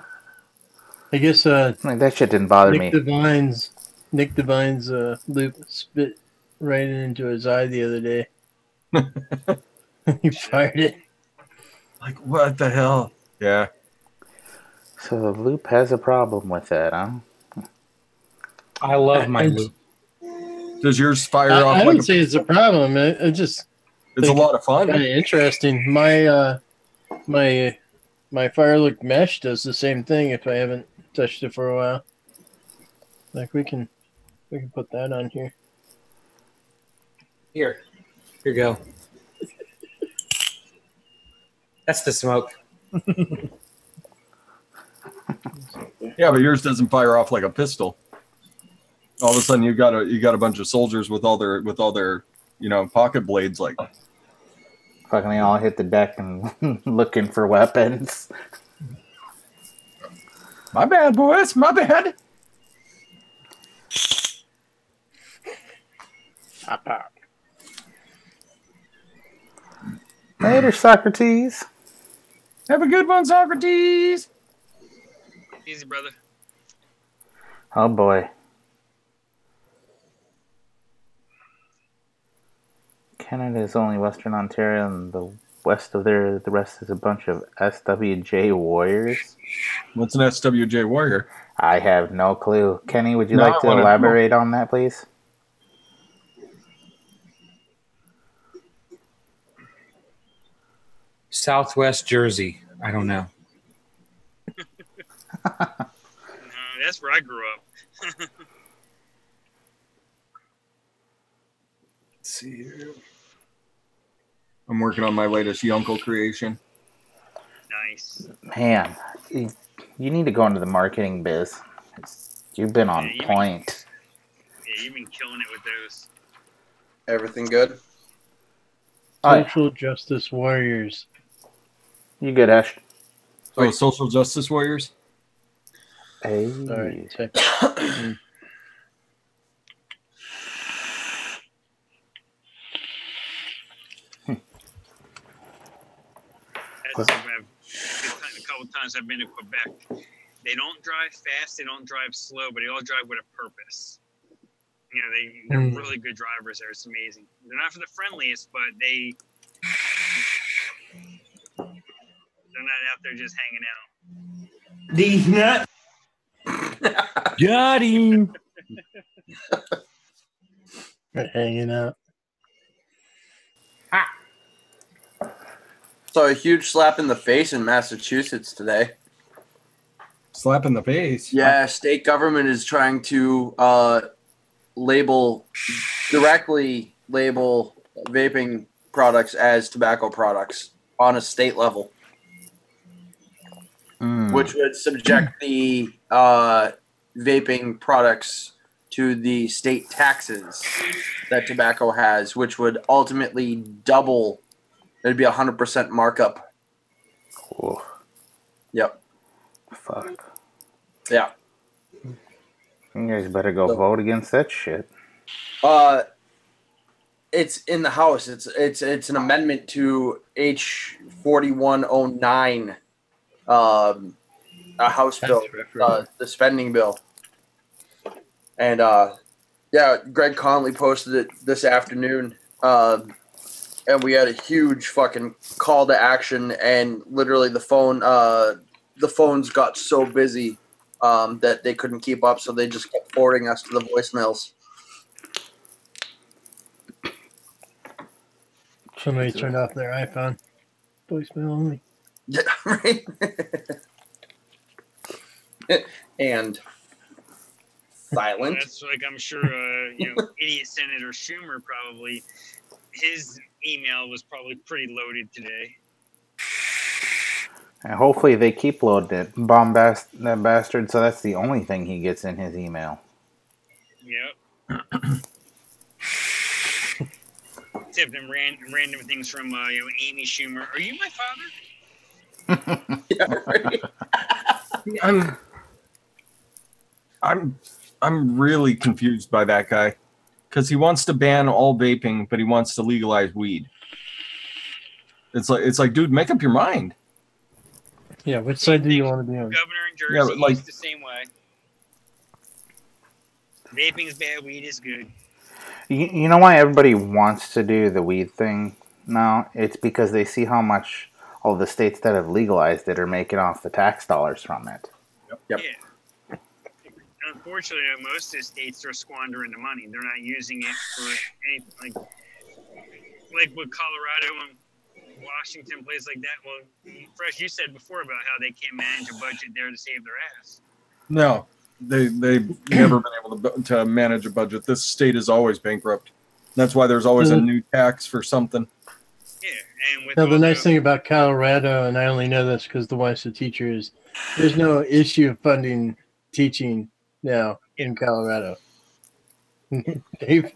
I guess like that shit didn't bother me. Nick Devine's loop spit right into his eye the other day. He fired it. Like, what the hell? Yeah. So the loop has a problem with that, huh? I love my loop. Does yours fire off? I wouldn't say it's a problem. It's a lot of fun. Kind of interesting. My Firelight mesh does the same thing if I haven't touched it for a while. Like we can put that on here. Here you go. That's the smoke. Yeah, but yours doesn't fire off like a pistol. All of a sudden, you got a bunch of soldiers with all their pocket blades like. Fucking they all hit the deck and looking for weapons. My bad, boys. My bad. Later, Socrates. Have a good one, Socrates. Easy, brother. Oh boy. Canada is only Western Ontario, and the west of there, the rest is a bunch of SWJ warriors. What's an SWJ warrior? I have no clue. Kenny, would you like to elaborate on that, please? Southwest Jersey. I don't know. No, that's where I grew up. Let's see here. I'm working on my latest Yunkel creation. Nice. Man, you need to go into the marketing biz. You've been on point. You've been killing it with those. Everything good? Social justice warriors. You good, Ash? Oh, social justice warriors? Hey. Sorry. A couple times I've been to Quebec. They don't drive fast, they don't drive slow, but they all drive with a purpose. You know, they're really good drivers there. It's amazing. They're not for the friendliest, but they're not out there just hanging out. These nuts. Got him. We're hanging out. So a huge slap in the face in Massachusetts today. Slap in the face? Yeah, state government is trying to directly label vaping products as tobacco products on a state level, which would subject the vaping products to the state taxes that tobacco has, which would ultimately double. It'd be 100% markup. Cool. Yep. Fuck. Yeah. You guys better go vote against that shit. it's in the House. It's an amendment to H 4109, a House bill, the spending bill. And yeah, Greg Conley posted it this afternoon, and we had a huge fucking call to action. And literally, the phones got so busy that they couldn't keep up, so they just kept forwarding us to the voicemails. Somebody turned off their iPhone. Voicemail only. Yeah, right. And silent. That's like, I'm sure, idiot Senator Schumer probably, his email was probably pretty loaded today. And hopefully they keep loading it. Bombast that bastard, so that's the only thing he gets in his email. Yep. Except them random things from Amy Schumer. Are you my father? Yeah, right. I'm really confused by that guy, because he wants to ban all vaping, but he wants to legalize weed. It's like, dude, make up your mind. Yeah, which side do you want to be on? Governor in Jersey, Yeah, like, he's the same way. Vaping is bad, weed is good. You know why everybody wants to do the weed thing now? It's because they see how much all the states that have legalized it are making off the tax dollars from it. Yep. Yeah. Unfortunately, most of the states are squandering the money. They're not using it for anything like with Colorado and Washington, places like that. Well, Fresh, you said before about how they can't manage a budget there to save their ass. No, they've never been able to manage a budget. This state is always bankrupt. That's why there's always a new tax for something. Yeah, and with now the nice thing about Colorado, and I only know this because the wife's a teacher, is there's no issue of funding teaching now in Colorado. They've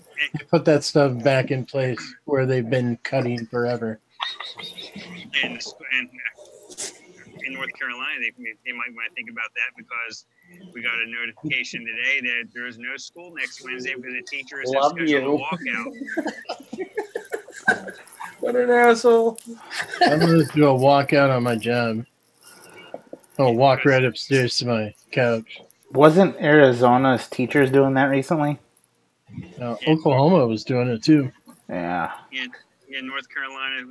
put that stuff back in place where they've been cutting forever. And in North Carolina, they might want to think about that, because we got a notification today that there is no school next Wednesday because the teacher is scheduled to walk out. What an asshole. I'm going to do a walkout on my job. I'll walk right upstairs to my couch. Wasn't Arizona's teachers doing that recently? Oklahoma was doing it too. Yeah. In North Carolina,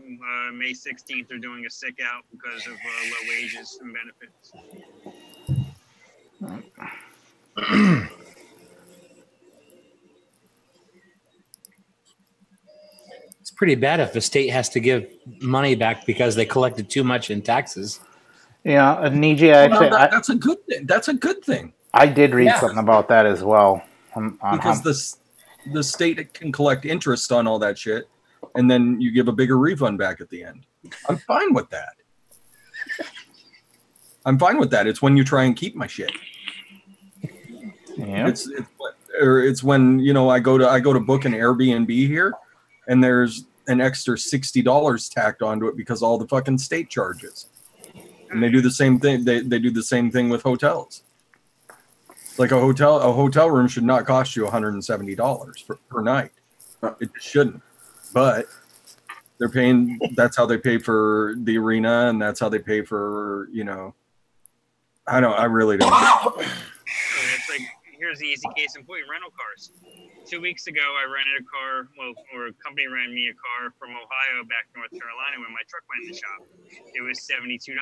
May 16th, they're doing a sick out because of low wages and benefits. It's pretty bad if the state has to give money back because they collected too much in taxes. Yeah, Niji, actually, that's a good thing. That's a good thing. I did read something about that as well. Because the state can collect interest on all that shit, and then you give a bigger refund back at the end. I'm fine with that. It's when you try and keep my shit. Yeah. It's when I go to book an Airbnb here, and there's an extra $60 tacked onto it because all the fucking state charges. And they do the same thing. They do the same thing with hotels. Like a hotel room should not cost you $170 per night. It shouldn't. But they're paying. That's how they pay for the arena, and that's how they pay for I really don't. It's like, here's the easy case in point: rental cars. 2 weeks ago, I rented a car. Or a company rented me a car from Ohio back to North Carolina when my truck went in the shop. It was $72.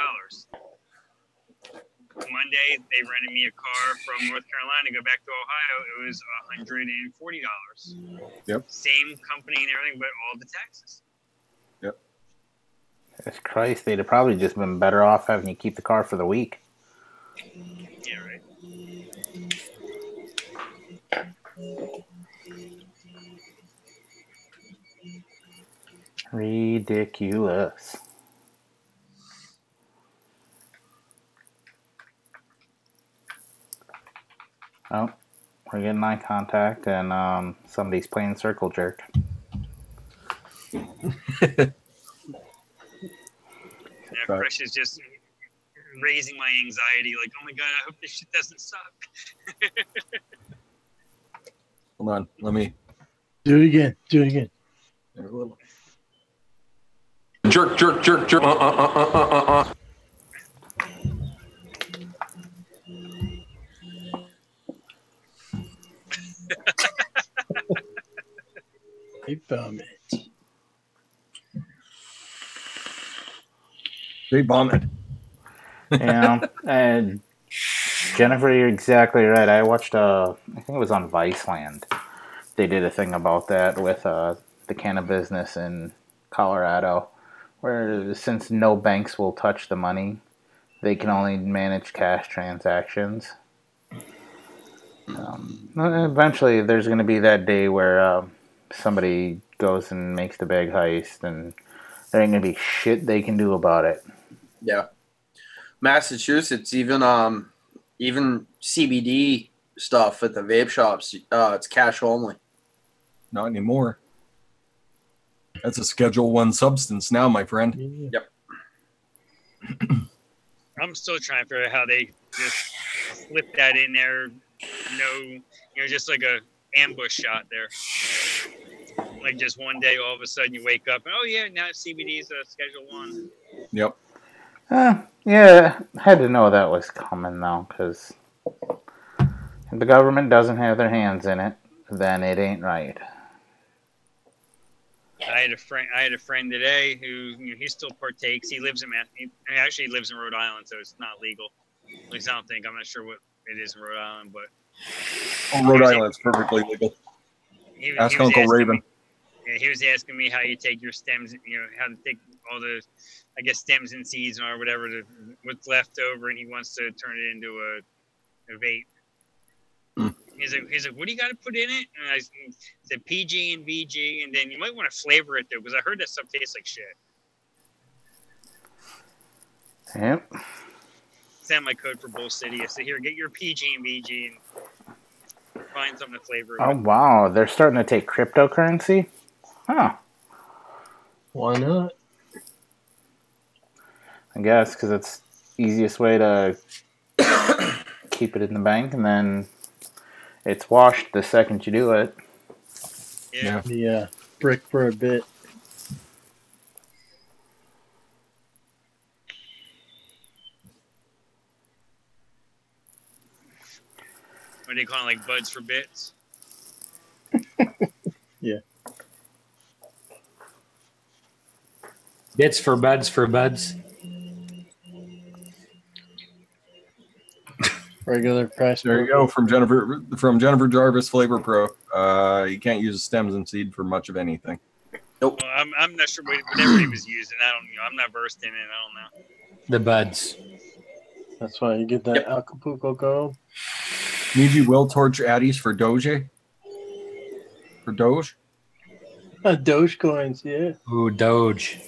Monday, they rented me a car from North Carolina to go back to Ohio. It was $140. Yep. Same company and everything, but all the taxes. Yep. Jesus Christ, they'd have probably just been better off having you keep the car for the week. Yeah, right. Ridiculous. Oh, we're getting eye contact, and somebody's playing circle jerk. Yeah, Fresh is just raising my anxiety. Like, oh my god, I hope this shit doesn't suck. Hold on, let me do it again. Jerk, jerk, jerk, jerk. They bomb it. They bomb it. Yeah, and Jennifer, you're exactly right. I watched, I think it was on Viceland. They did a thing about that with the cannabis business in Colorado, where since no banks will touch the money, they can only manage cash transactions. Eventually, there's going to be that day where somebody goes and makes the big heist, and there ain't going to be shit they can do about it. Yeah. Massachusetts, even CBD stuff at the vape shops, it's cash only. Not anymore. That's a Schedule 1 substance now, my friend. Yep. I'm still trying to figure out how they just slip that in there. Just like a ambush shot there. Like just one day, all of a sudden you wake up and now CBD is a Schedule 1. Yep. Yeah, I had to know that was coming though, because if the government doesn't have their hands in it, then it ain't right. I had a friend today who he still partakes. He lives in he lives in Rhode Island, so it's not legal. At least I don't think. I'm not sure what it is in Rhode Island, but Rhode Island's perfectly legal. Ask Uncle Raven. He was asking me how you take your stems, how to take all the, I guess, stems and seeds or whatever, what's left over, and he wants to turn it into a vape. He's like, what do you got to put in it? And I said PG and VG, and then you might want to flavor it though, because I heard that stuff tastes like shit. Yep. Sound my code for Bull City. I said, here, get your PG and VG and find something to flavor it. Oh wow, they're starting to take cryptocurrency? Huh. Why not? I guess because it's the easiest way to keep it in the bank, and then it's washed the second you do it. Yeah. Yeah. Brick for a bit. What do you call it, like buds for bits? Yeah. Bits for buds for buds. Regular price. There you go from Jennifer Jarvis, Flavor Pro. You can't use stems and seed for much of anything. Nope. Well, I'm not sure whatever he was using. I'm not versed in it. I don't know. The buds. That's why you get that Acapulco Gold. Maybe will torch Addies for Doge. For Doge. Doge coins, yeah. Ooh, Doge.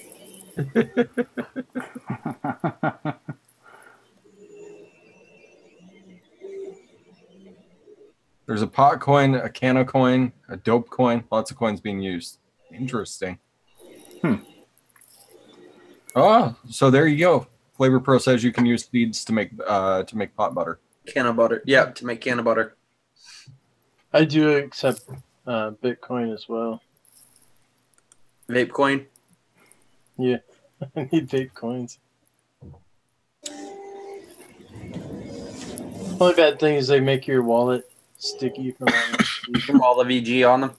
There's a pot coin, a canna coin, a dope coin. Lots of coins being used. Interesting. Oh, so there you go. Flavor Pro says you can use seeds to make pot butter. Can of butter. Yeah, to make can of butter. I do accept Bitcoin as well. Vape coin. Yeah, I need vape coins. Only bad thing is they make your wallet sticky From all the VG on them.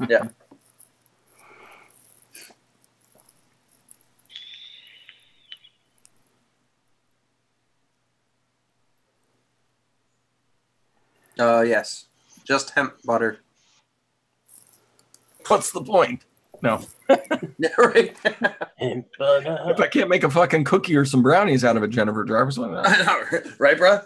Yeah. Yes. Just hemp butter. What's the point? No. Right. hemp butter. If I can't make a fucking cookie or some brownies out of it, Jennifer Jarvis, why not? I know, right, bro?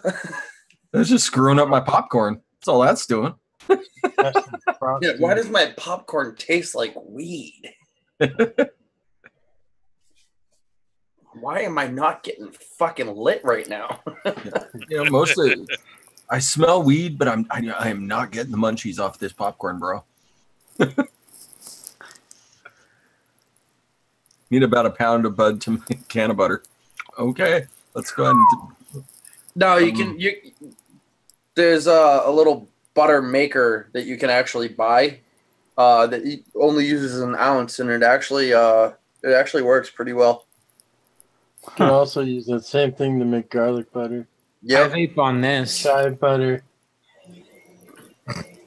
That's just screwing up my popcorn. That's all that's doing. Yeah, why does my popcorn taste like weed? Why am I not getting fucking lit right now? Mostly I smell weed, but I am not getting the munchies off this popcorn, bro. Need about a pound of bud to make a can of butter. Okay, let's go ahead and No, you can. There's a little butter maker that you can actually buy, that it only uses an ounce, and it actually works pretty well. You can also use that same thing to make garlic butter. I vape on this. Chive butter.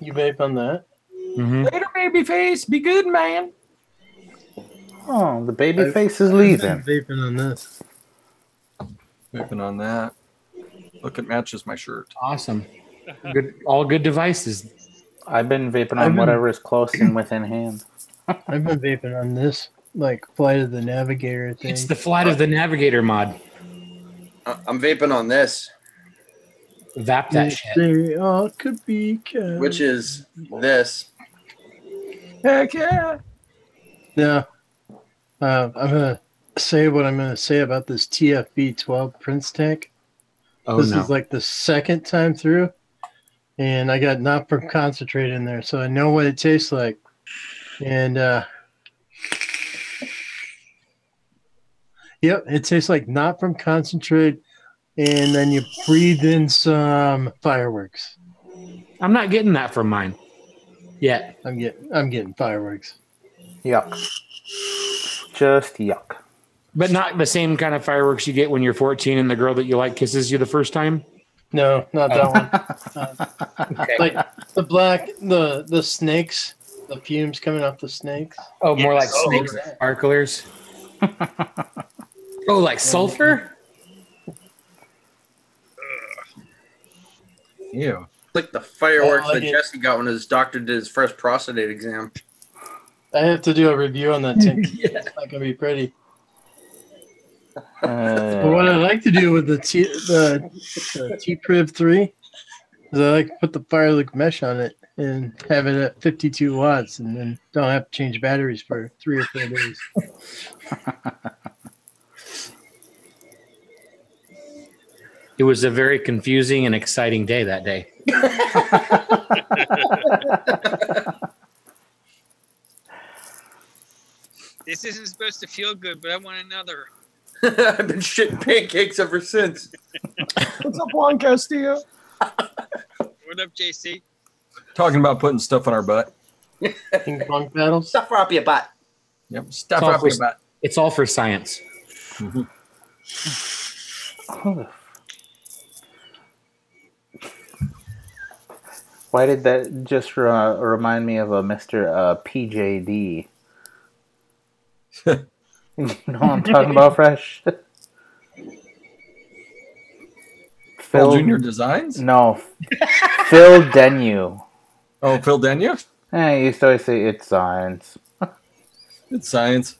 You vape on that? Mm-hmm. Later, baby face. Be good, man. Oh, the baby face is leaving. I'm vaping on this. Vaping on that. Look, it matches my shirt. Awesome. Good, all good devices. I've been vaping on whatever is close and within hand. I've been vaping on this, like Flight of the Navigator thing. It's the Flight of the Navigator mod. I'm vaping on this, Vap that shit. They all could be which is this. Heck yeah. Yeah. I'm going to say what I'm going to say about this TFB 12 Prince tank. Oh, This no. is like the second time through, and I got not from concentrate in there, so I know what it tastes like. And yep, it tastes like not from concentrate, and then you breathe in some fireworks. I'm not getting that from mine yet. I'm getting fireworks. Yuck. Just yuck. But not the same kind of fireworks you get when you're 14 and the girl that you like kisses you the first time. No, not that one. Okay. Like the black, the snakes, the fumes coming off the snakes. Oh, more like Oh, snakes, sparklers. Oh, like sulfur? Ew. It's like the fireworks I like that it. Jesse got when his doctor did his first prostate exam. I have to do a review on that tank. Yeah. It's not gonna be pretty. But what I like to do with the T-Priv 3 is I like to put the Firelight mesh on it and have it at 52 watts, and then don't have to change batteries for 3 or 4 days. It was a very confusing and exciting day that day. This isn't supposed to feel good, but I want another. I've been shitting pancakes ever since. What's up, Juan Castillo? What up, JC? Talking about putting stuff on our butt. Ping pong paddles. Stuff up your butt. Yep. Stuff It's all up for- your butt. It's all for science. Why did that just remind me of a Mr. PJD? You know what I'm talking about, Fresh? Phil Junior Designs? No. Phil Denu. Oh, Phil Denya? He used to always say, it's science. It's science.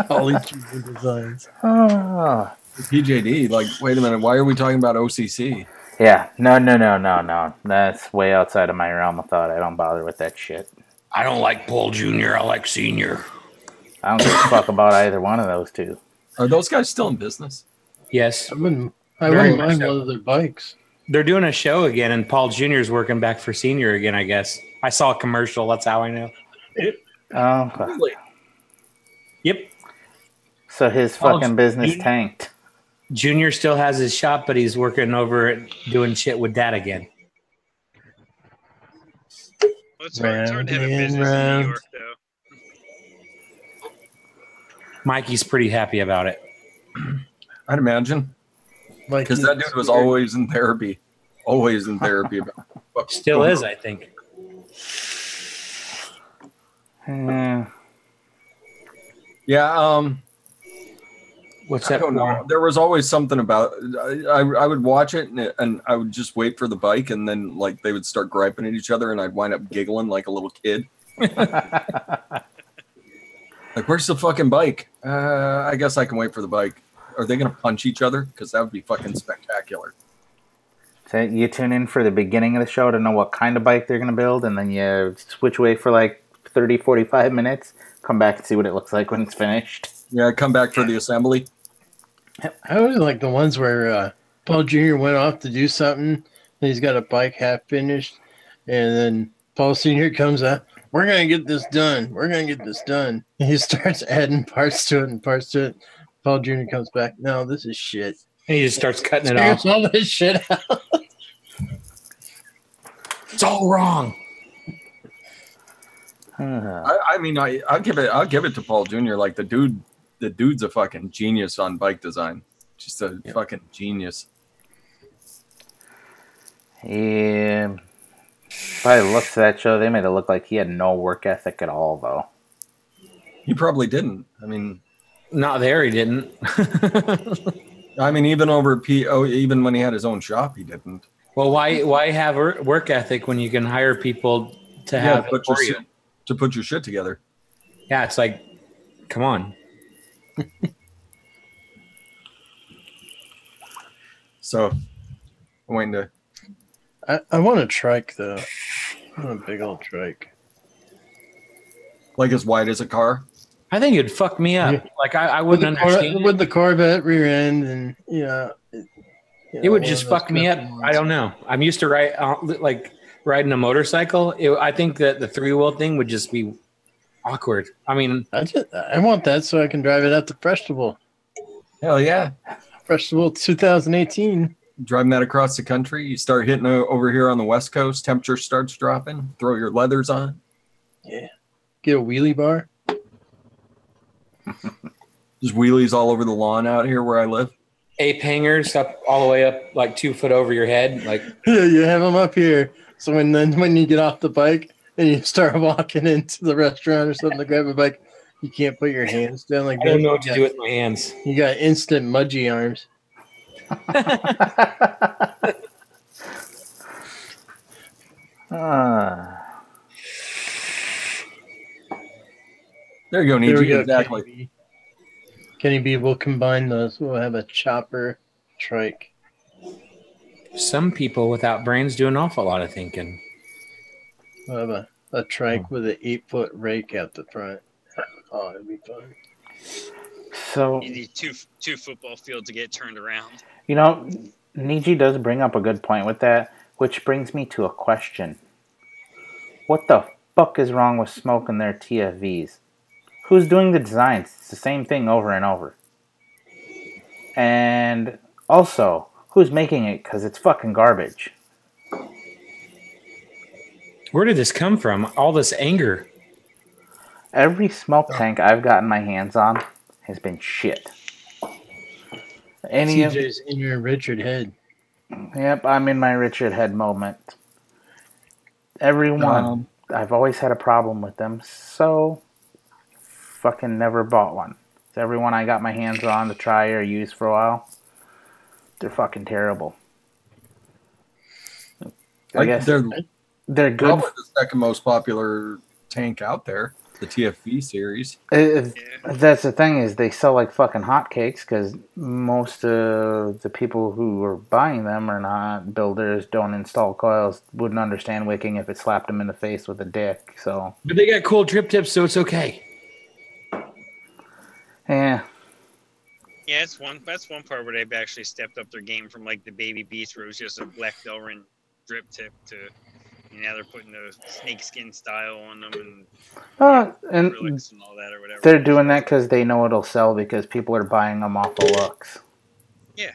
All these designs. Ah. PJD. Like, wait a minute. Why are we talking about OCC? Yeah, no. That's way outside of my realm of thought. I don't bother with that shit. I don't like Paul Jr. I like Senior. I don't give a fuck about either one of those two. Are those guys still in business? Yes. I Very wouldn't much mind so. one of their bikes. They're doing a show again, and Paul Jr. is working back for Senior again, I guess. I saw a commercial. That's how I know. Oh, Really? Yep. so his Oh, fucking business you- tanked. Junior still has his shop, but he's working over it, doing shit with Dad again. Well, it's hard to have a Round and business in round. New York, though. Mikey's pretty happy about it. I'd imagine. Like Because that dude was always in therapy. Always in therapy. About Still is, I think. Yeah, What's I that? don't know. There was always something about I would watch it and I would just wait for the bike, and then like they would start griping at each other, and I'd wind up giggling like a little kid. Like, where's the fucking bike? I guess I can wait for the bike. Are they gonna punch each other? Because that would be fucking spectacular. So you tune in for the beginning of the show to know what kind of bike they're going to build, and then you switch away for like 30, 45 minutes, come back and see what it looks like when it's finished. Yeah, come back for the assembly. I always like the ones where Paul Jr. went off to do something, and he's got a bike half finished, and then Paul Sr. comes out, we're going to get this done. We're going to get this done. And he starts adding parts to it and parts to it. Paul Jr. comes back, no, this is shit. And he just starts cutting it off. Tears all this shit out. It's all wrong. I mean, I'll give it to Paul Jr. Like the dude's a fucking genius on bike design. Just a fucking genius. Yeah. By the looks of that show, they made it look like he had no work ethic at all, though. He probably didn't. I mean, not there. He didn't. I mean, even when he had his own shop, he didn't. Well, why have work ethic when you can hire people to have it for you? To put your shit together? Yeah, it's like, come on. So, I'm waiting to. I want a trike though. I want a big old trike. Like as wide as a car? I think it'd fuck me up. Yeah. Like I wouldn't understand with the Corvette rear end, and it would just fuck me up. I don't know. I'm used to riding a motorcycle. I think that the 3-wheel thing would just be awkward. I mean, I want that so I can drive it at the festival. Hell yeah, Festival 2018. Driving that across the country, you start hitting over here on the West Coast. Temperature starts dropping. Throw your leathers on. Yeah, get a wheelie bar. Just wheelies all over the lawn out here where I live. Ape hangers up all the way up, like 2 foot over your head. Like yeah, you have them up here. So when you get off the bike and you start walking into the restaurant or something to grab a bike, you can't put your hands down like that. I don't know what to do with my hands. You got instant mudgy arms. There you go, Niji. Exactly. Kenny B, we'll combine those. We'll have a chopper trike. Some people without brains do an awful lot of thinking. We'll have a trike with an 8-foot rake at the front. Oh, it'd be fun. So you need two football fields to get turned around. You know, Niji does bring up a good point with that, which brings me to a question. What the fuck is wrong with smoking their TFVs? Who's doing the designs? It's the same thing over and over. And also, who's making it? Because it's fucking garbage. Where did this come from? All this anger. Every smoke tank I've gotten my hands on has been shit. CJ's in your Richard Head. Yep, I'm in my Richard Head moment. Everyone, I've always had a problem with them, so fucking never bought one. So everyone I got my hands on to try or use for a while, they're fucking terrible. I guess they're good. Probably the second most popular tank out there, the TFV series. That's the thing, is they sell like fucking hotcakes because most of the people who are buying them are not builders, don't install coils, wouldn't understand wicking if it slapped them in the face with a dick. So, but they got cool trip tips, so it's okay. Yeah. Yeah, that's one part where they've actually stepped up their game from like the Baby Beast, where it was just a black Delrin drip tip, to now they're putting the snakeskin style on them and acrylics and all that or whatever. They're doing that because they know it'll sell because people are buying them off the looks. Yeah.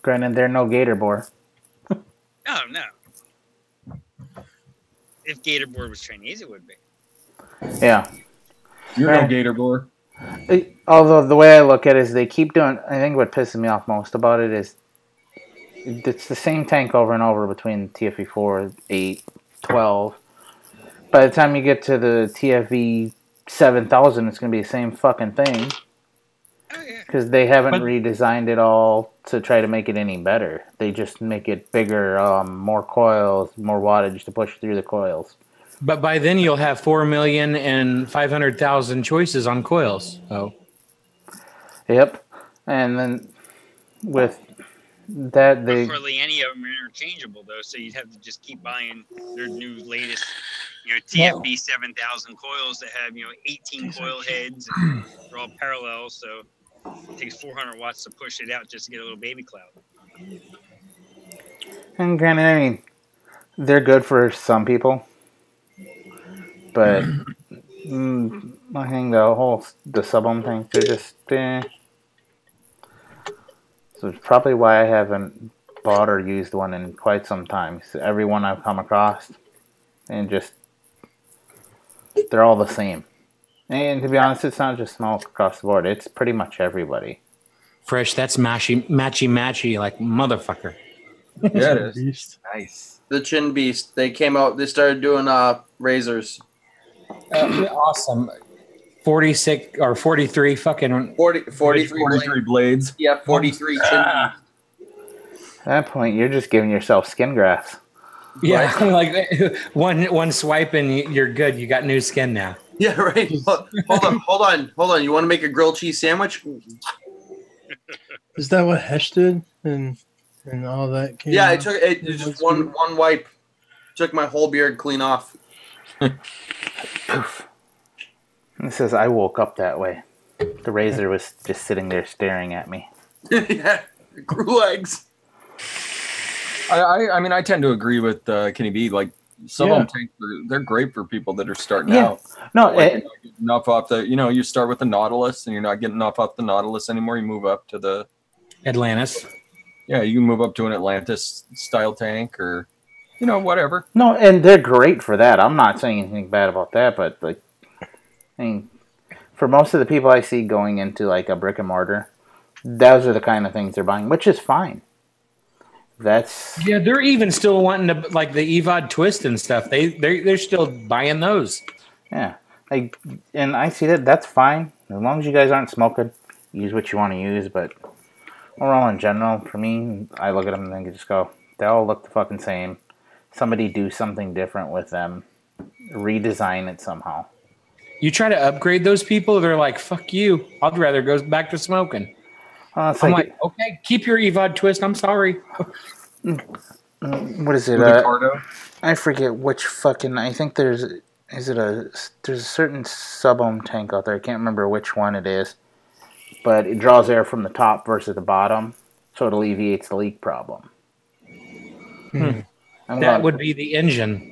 Granted, they're no gator bore. No. If gator board was Chinese, it would be. Yeah. You're no gator bore. Although the way I look at it is they keep doing, I think what pisses me off most about it is it's the same tank over and over between TFV 4, 8, 12. By the time you get to the TFV 7000, it's going to be the same fucking thing. Oh, yeah. Because they haven't redesigned it all to try to make it any better. They just make it bigger, more coils, more wattage to push through the coils. But by then you'll have 4,500,000 choices on coils. Oh. Yep. And then with that, they... Hardly any of them are interchangeable, though, so you'd have to just keep buying their new latest, TFB 7000 coils that have, 18 coil heads, and they're all parallel, so it takes 400 watts to push it out just to get a little baby cloud. And granted, I mean, they're good for some people. But I think the sub-ohm thing, they're just So it's probably why I haven't bought or used one in quite some time. So every one I've come across, and just they're all the same. And to be honest, it's not just smoke across the board. It's pretty much everybody. Fresh, that's matchy like motherfucker. Yeah, it is. Beast. Nice. The Chin Beast. They came out. They started doing razors. Awesome. 46 or 43 fucking 43 blades. Yeah, 43 Chin Beast. At that point, you're just giving yourself skin grafts. Yeah, like one swipe and you're good. You got new skin now. Yeah, right. Hold on. You want to make a grilled cheese sandwich? Is that what Hesh did and all that? Came Yeah, out? it just one wipe. Took my whole beard clean off. Poof. It says I woke up that way. The razor was just sitting there staring at me. Yeah, grew legs. I mean, I tend to agree with Kenny B. Like some of them they're great for people that are starting out. No, like, you're not getting enough off the. You start with the Nautilus, and you're not getting enough off the Nautilus anymore. You move up to the Atlantis. Yeah, you can move up to an Atlantis style tank, or whatever. No, and they're great for that. I'm not saying anything bad about that, but like, I mean, for most of the people I see going into like a brick and mortar, those are the kind of things they're buying, which is fine. They're even still wanting to like the EVOD twist and stuff. They're still buying those. Yeah, and I see that. That's fine as long as you guys aren't smoking. Use what you want to use, but overall, in general, for me, I look at them and then just go, they all look the fucking same. Somebody do something different with them, redesign it somehow. You try to upgrade those people, they're like, "Fuck you! I'd rather go back to smoking." I'm like, okay, keep your EVOD twist. I'm sorry. What is it? I forget which fucking. I think there's a certain sub-ohm tank out there. I can't remember which one it is, but it draws air from the top versus the bottom, so it alleviates the leak problem. That would be the engine.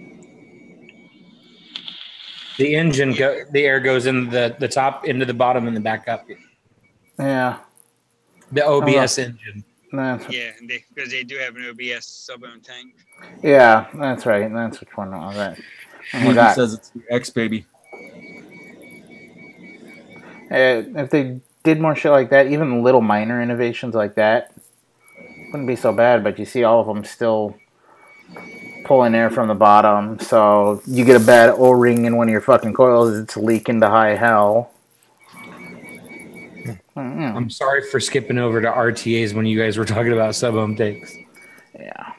The engine, the air goes in the top, into the bottom, and the back up. Yeah. The OBS engine. Yeah, because they do have an OBS sub-ohm tank. Yeah, that's right. That's which one was that. He says it's the X baby. If they did more shit like that, even little minor innovations like that, wouldn't be so bad. But you see all of them still pulling air from the bottom, so you get a bad O-ring in one of your fucking coils, it's leaking to high hell. I'm sorry for skipping over to RTAs when you guys were talking about sub-ohm tanks. Yeah.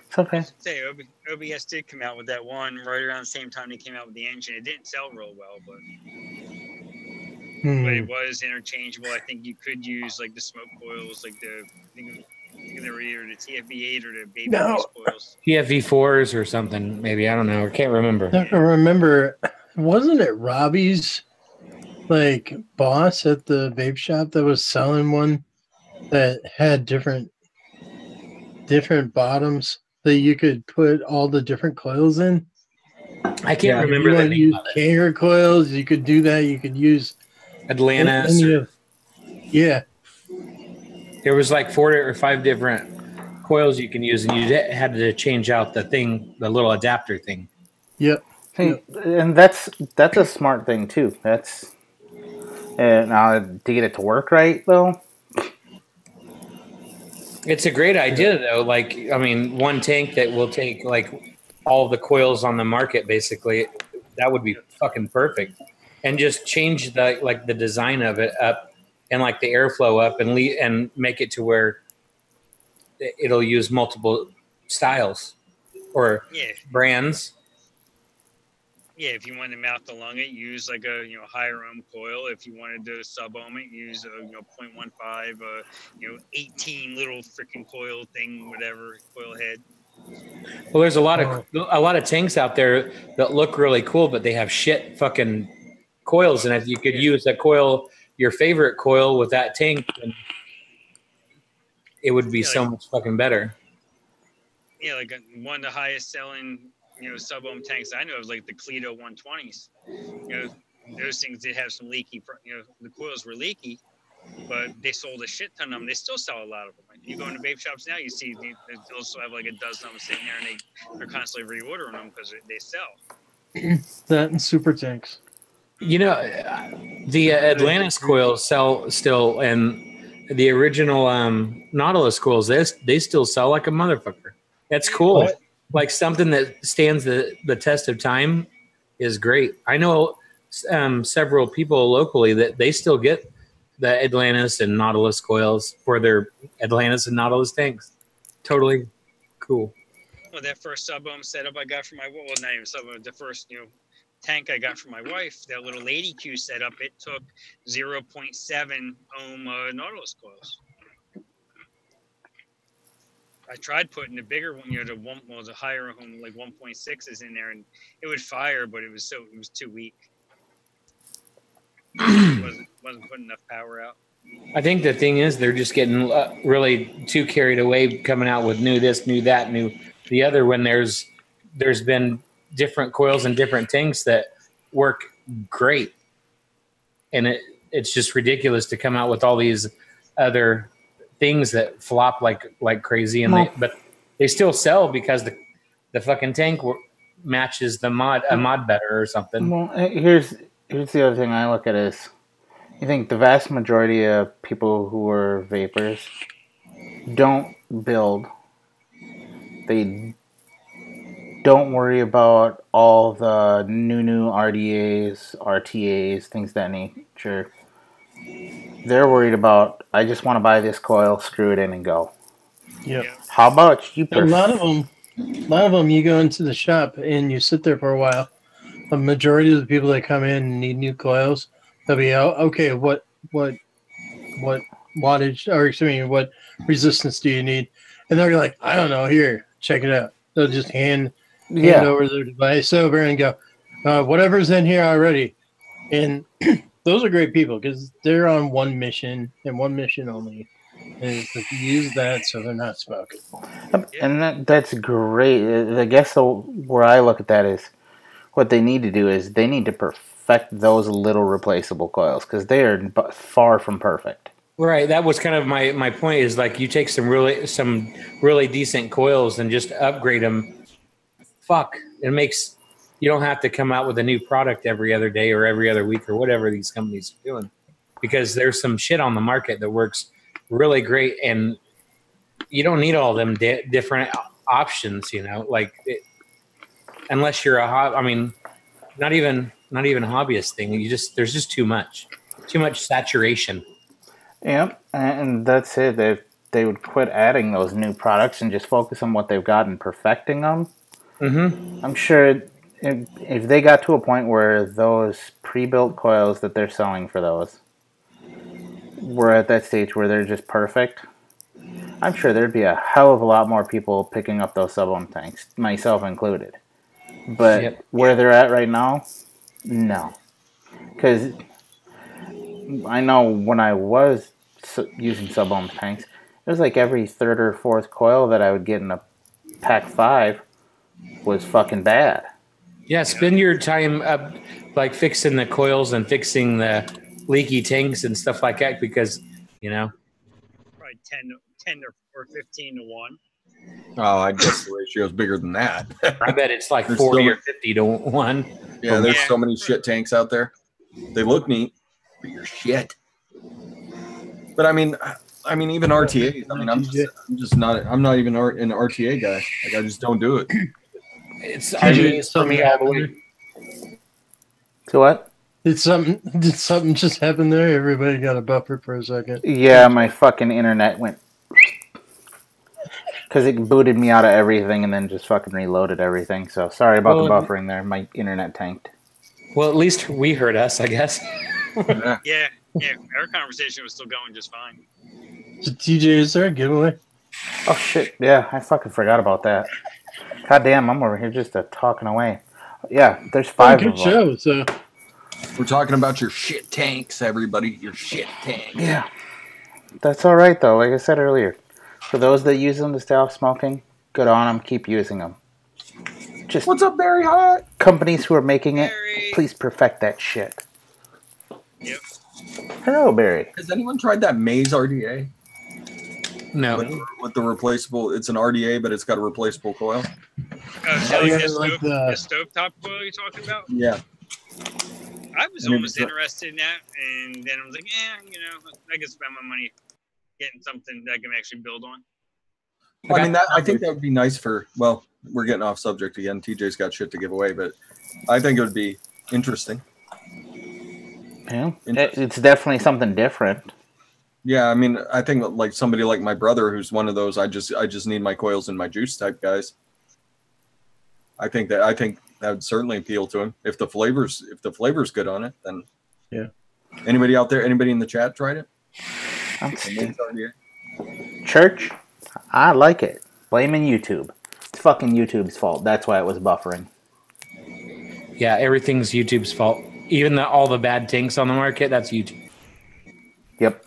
It's okay. Say OBS did come out with that one right around the same time they came out with the engine. It didn't sell real well, but it was interchangeable. I think you could use like the smoke coils, like I think they were either the TFV8 or the baby coils. TFV4s or something, maybe. I don't know. I can't remember. I can remember. Wasn't it Robbie's boss at the vape shop that was selling one that had different bottoms that you could put all the different coils in? I can't remember you the name use of it. Kanger coils. You could do that. You could use Atlantis. Yeah. There was like 4 or 5 different coils you can use, and you had to change out the little adapter thing. Yep. And that's a smart thing too. That's now to get it to work right though. It's a great idea though. One tank that will take all the coils on the market, basically, that would be fucking perfect. And just change the design of it up and the airflow up and make it to where it'll use multiple styles or brands. Yeah, if you wanted to mouth along it, use a higher ohm coil. If you wanted to sub ohm it, use a 0.15, 18 little freaking coil thing, whatever coil head. Well, there's a lot of tanks out there that look really cool, but they have shit fucking coils. And if you could use a coil, your favorite coil with that tank, then it would be so much fucking better. Yeah, one of the highest selling sub-ohm tanks I know is the Cleto 120s. Those things did have some leaky, the coils were leaky, but they sold a shit ton of them. They still sell a lot of them, I you go into vape shops now, you see they also have like a dozen of them sitting there, and they're constantly reordering them because they sell. That and super tanks. You know, the Atlantis coils sell still, and the original Nautilus coils, they still sell like a motherfucker. That's cool. What? Like something that stands the test of time is great. I know several people locally that they still get the Atlantis and Nautilus coils for their Atlantis and Nautilus tanks. Totally cool. Well, that first sub-ohm setup I got for my, well, not even sub-ohm, the first, tank I got for my wife, that little Lady Q setup, it took 0.7 ohm Nautilus coils. I tried putting the bigger one, the higher ohm, like 1.6s in there, and it would fire, but it was too weak. wasn't putting enough power out. I think the thing is they're just getting really too carried away, coming out with new this, new that, new the other. When there's been different coils and different tanks that work great, and it's just ridiculous to come out with all these other things that flop like crazy, and but they still sell because the fucking tank matches the mod better or something. Well, here's the other thing I look at is, I think the vast majority of people who are vapors don't build. They don't worry about all the new RDAs, RTAs, things of that nature. They're worried about, I just want to buy this coil, screw it in, and go. Yep. How about you? A lot of them, you go into the shop and you sit there for a while. The majority of the people that come in and need new coils, they'll be okay. What wattage, or excuse me, what resistance do you need? And they're like, I don't know. Here, check it out. They'll just hand over their device over and go, whatever's in here already. And those are great people because they're on one mission and one mission only. And it's to use that so they're not smoking. And that's great. I guess where I look at that is, what they need to do is they need to perfect those little replaceable coils because they are far from perfect. Right. That was kind of my point, is like you take some really decent coils and just upgrade them. Fuck. It makes, you don't have to come out with a new product every other day or every other week or whatever these companies are doing, because there's some shit on the market that works really great, and you don't need all them different options, like unless you're not even a hobbyist thing. There's just too much saturation. Yep, and that's it. If they would quit adding those new products and just focus on what they've got and perfecting them, I'm sure if they got to a point where those pre-built coils that they're selling for those were at that stage where they're just perfect, I'm sure there'd be a hell of a lot more people picking up those sub-ohm tanks, myself included. But where they're at right now, no. Because I know when I was using sub-ohm tanks, it was like every third or fourth coil that I would get in a pack 5 was fucking bad. Yeah, spend your time like fixing the coils and fixing the leaky tanks and stuff like that, because probably 10 or 15 to 1. Oh, I guess the ratio is bigger than that. I bet it's like 40 or 50 to 1. Yeah, there's so many shit tanks out there. They look neat, but you're shit. But I mean, even RTAs. I'm not even an RTA guy. Like, I just don't do it. It's RTAs for me all the way. So what? Did something just happen there? Everybody got a buffer for a second. Yeah, my fucking internet went, because it booted me out of everything and then just fucking reloaded everything. So sorry about the buffering there. My internet tanked. Well, at least we heard us, I guess. Yeah. Our conversation was still going just fine. So TJ, is there a giveaway? Oh shit! Yeah, I fucking forgot about that. God damn, I'm over here just talking away. Yeah, there's 5 of them. Good show. So we're talking about your shit tanks, everybody. Your shit tanks. Yeah, that's all right though. Like I said earlier, for those that use them to stay off smoking, good on them. Keep using them. Just what's up, Barry Hot? Companies who are making it, please perfect that shit. Yep. Hello, Barry. Has anyone tried that Maze RDA? No. With the replaceable, it's an RDA, but it's got a replaceable coil. So yeah, the like stovetop coil you're talking about? Yeah. I was almost interested in that, and then I was like, I can spend my money getting something that I can actually build on. I mean, I think that would be nice for, well, we're getting off subject again. TJ's got shit to give away, but I think it would be interesting. Yeah, it's definitely something different. Yeah, I mean, I think like somebody like my brother, who's one of those, I just need my coils and my juice type guys. I think that would certainly appeal to him if the flavor's good on it. Then yeah. Anybody out there? Anybody in the chat tried it? Church, I like it. Blaming YouTube. It's fucking YouTube's fault. That's why it was buffering. Yeah, everything's YouTube's fault. Even all the bad tanks on the market, that's YouTube. Yep.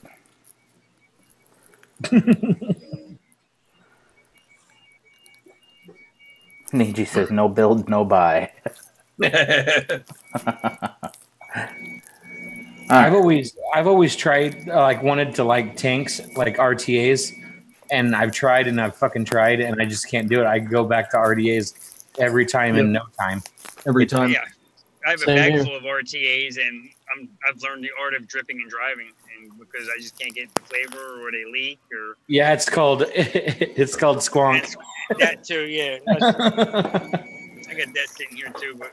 Niji says no build, no buy. I've always tried wanted to like tanks like RTAs, and I've tried and I've fucking tried and I just can't do it. I go back to RDAs every time in no time. Every time. Yeah, I have a bag full of RTAs, and I've learned the art of dripping and driving, and because I just can't get the flavor or they leak or. Yeah, it's called squonk. That too, yeah. I got that sitting here too, but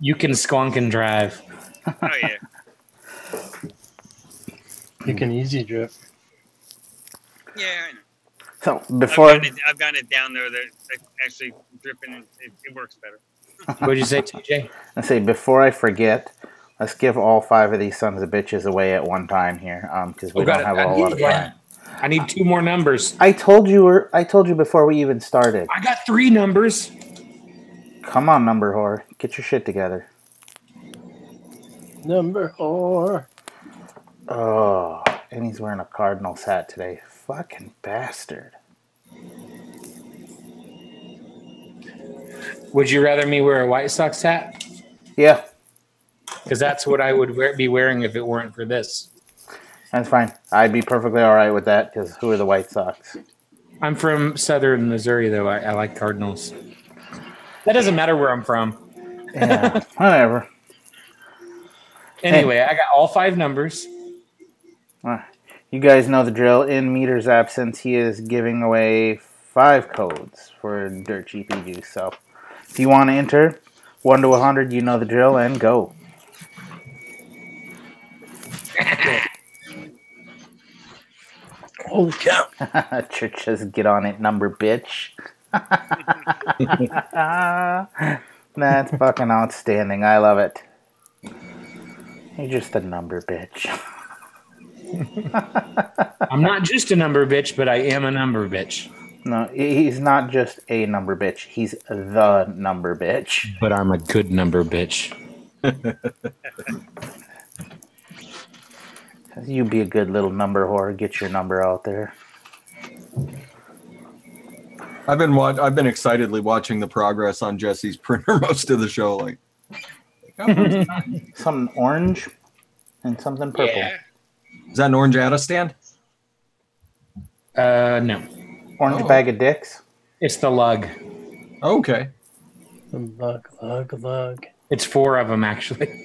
you can squonk and drive. Oh yeah. You can easy drip. Yeah, I know. So before I've gotten it down there that actually dripping, it works better. What did you say, TJ? I say before I forget, let's give all 5 of these sons of bitches away at one time here, because we don't have a whole lot of time. I need 2 more numbers. I told you before we even started. I got 3 numbers. Come on, number whore, get your shit together. Number 4. Oh, and he's wearing a Cardinals hat today. Fucking bastard. Would you rather me wear a White Sox hat? Yeah. Because that's what I would be wearing if it weren't for this. That's fine. I'd be perfectly all right with that, because who are the White Sox? I'm from southern Missouri, though. I like Cardinals. That doesn't matter where I'm from. Yeah, whatever. Anyway, I got all 5 numbers. You guys know the drill. In Meter's absence, he is giving away 5 codes for Dirt GP Juice. So if you want to enter 1 to 100, you know the drill, and go. Holy cow. Church says, get on it, number bitch. That's fucking outstanding. I love it. You're just a number bitch. I'm not just a number bitch, but I am a number bitch. No, he's not just a number bitch. He's the number bitch. But I'm a good number bitch. You be a good little number whore. Get your number out there. I've been excitedly watching the progress on Jesse's printer most of the show. Like something orange and something purple. Yeah. Is that an orange Ada stand? No. Orange bag of dicks. It's the lug. Okay. Lug. It's 4 of them, actually.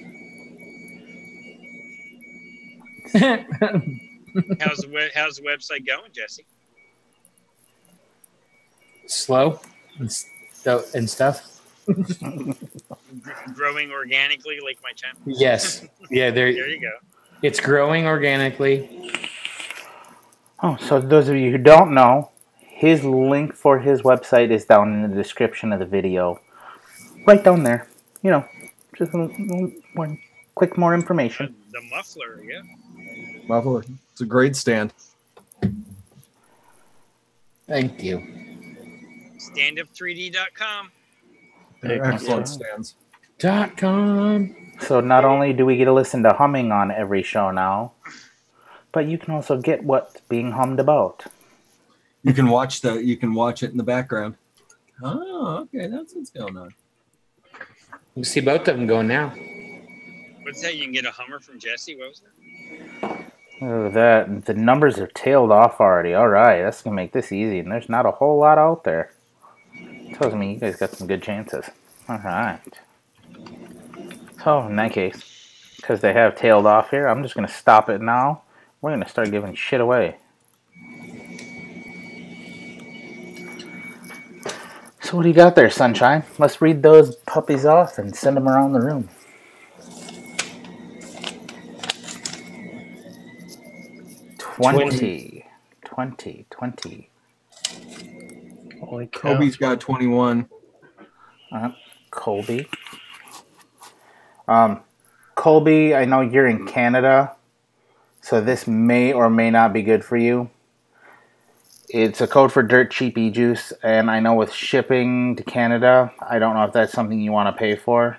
How's the website going, Jesse? Slow and stuff. Growing organically, like my channel. Yes. Yeah. There you go. It's growing organically. Oh, so those of you who don't know, his link for his website is down in the description of the video. Right down there. You know, just one click more information. The muffler, yeah. Muffler. It's a great stand. Thank you. Standup3d.com. Excellent stands. .com. So not only do we get to listen to humming on every show now, but you can also get what's being hummed about. You can watch it in the background. Oh, okay, that's what's going on. You see both of them going now. What's that? You can get a Hummer from Jesse? What was that? Look at that. The numbers are tailed off already. All right, that's going to make this easy. And there's not a whole lot out there. Tells me you guys got some good chances. All right. So, in that case, because they have tailed off here, I'm just going to stop it now. We're going to start giving shit away. So what do you got there, Sunshine? Let's read those puppies off and send them around the room. Twenty. Holy cow. Kobe's got 21. Colby. Colby, I know you're in Canada, so this may or may not be good for you. It's a code for dirt cheap e-juice, and I know with shipping to Canada, I don't know if that's something you want to pay for.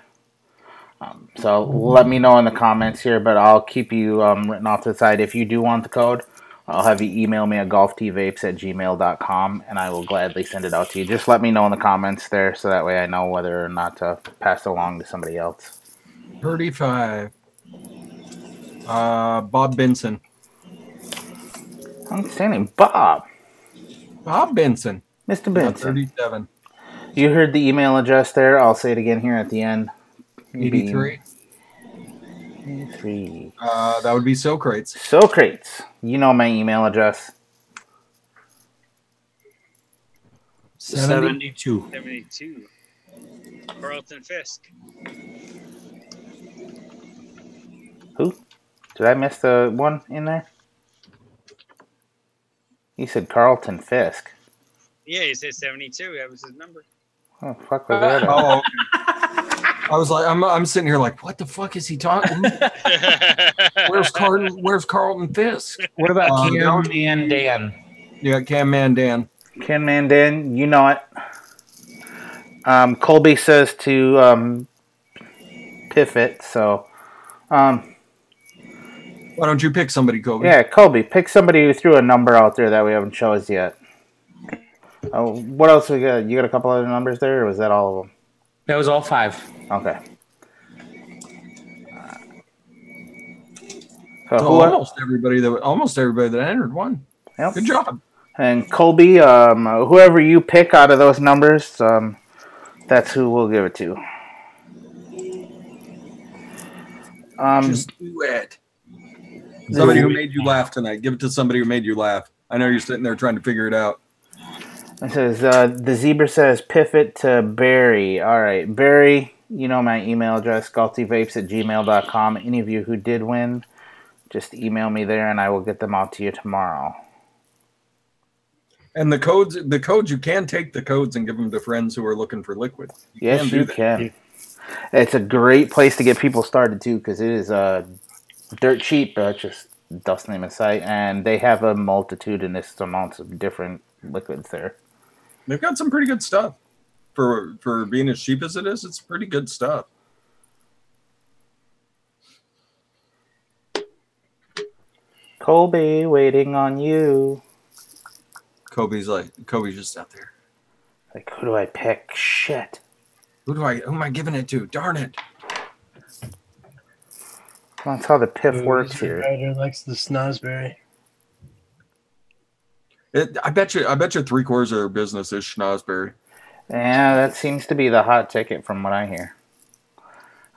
So let me know in the comments here, but I'll keep you written off to the side. If you do want the code, I'll have you email me at golftvapes@gmail.com, and I will gladly send it out to you. Just let me know in the comments there, so that way I know whether or not to pass it along to somebody else. 35. Bob Benson. Outstanding. Bob. Bob Benson. Mr. Benson. 37. You heard the email address there. I'll say it again here at the end. 83. 83. That would be Socrates. Socrates. You know my email address. 72. 72. Carlton Fisk. Who? Did I miss the one in there? He said Carlton Fisk. Yeah, he said 72. That was his number. Oh, fuck was that? Oh, okay. I was like, I'm sitting here like, what the fuck is he talking? Where's Carlton Fisk? What about Cam Man Dan? Yeah, Cam Man Dan. Ken Mandan, you know it. Colby says to piff it, so Why don't you pick somebody, Kobe? yeah, Colby, pick somebody who threw a number out there that we haven't chose yet. What else we got? You got a couple other numbers there, or was that all of them? That was all 5. Okay. So almost everybody that entered won. Yep. Good job. And Colby, whoever you pick out of those numbers, that's who we'll give it to. Just do it. Somebody who made you laugh tonight. Give it to somebody who made you laugh. I know you're sitting there trying to figure it out. It says, the zebra says, piff it to Barry. All right, Barry, you know my email address, golftvapes@gmail.com. Any of you who did win, just email me there, and I will get them out to you tomorrow. And the codes, you can take the codes and give them to friends who are looking for liquid. Yes, you can. It's a great place to get people started, too, because it is dirt cheap, just dust name aside, and they have a multitudinous amounts of different liquids there. They've got some pretty good stuff. For being as cheap as it is, it's pretty good stuff. Colby, waiting on you. Kobe's just out there. Like, who do I pick? Shit. Who am I giving it to? Darn it. That's how the piff works here. Writer likes the snozberry. I bet you 3/4 of their business is schnozberry. Yeah, that seems to be the hot ticket from what I hear.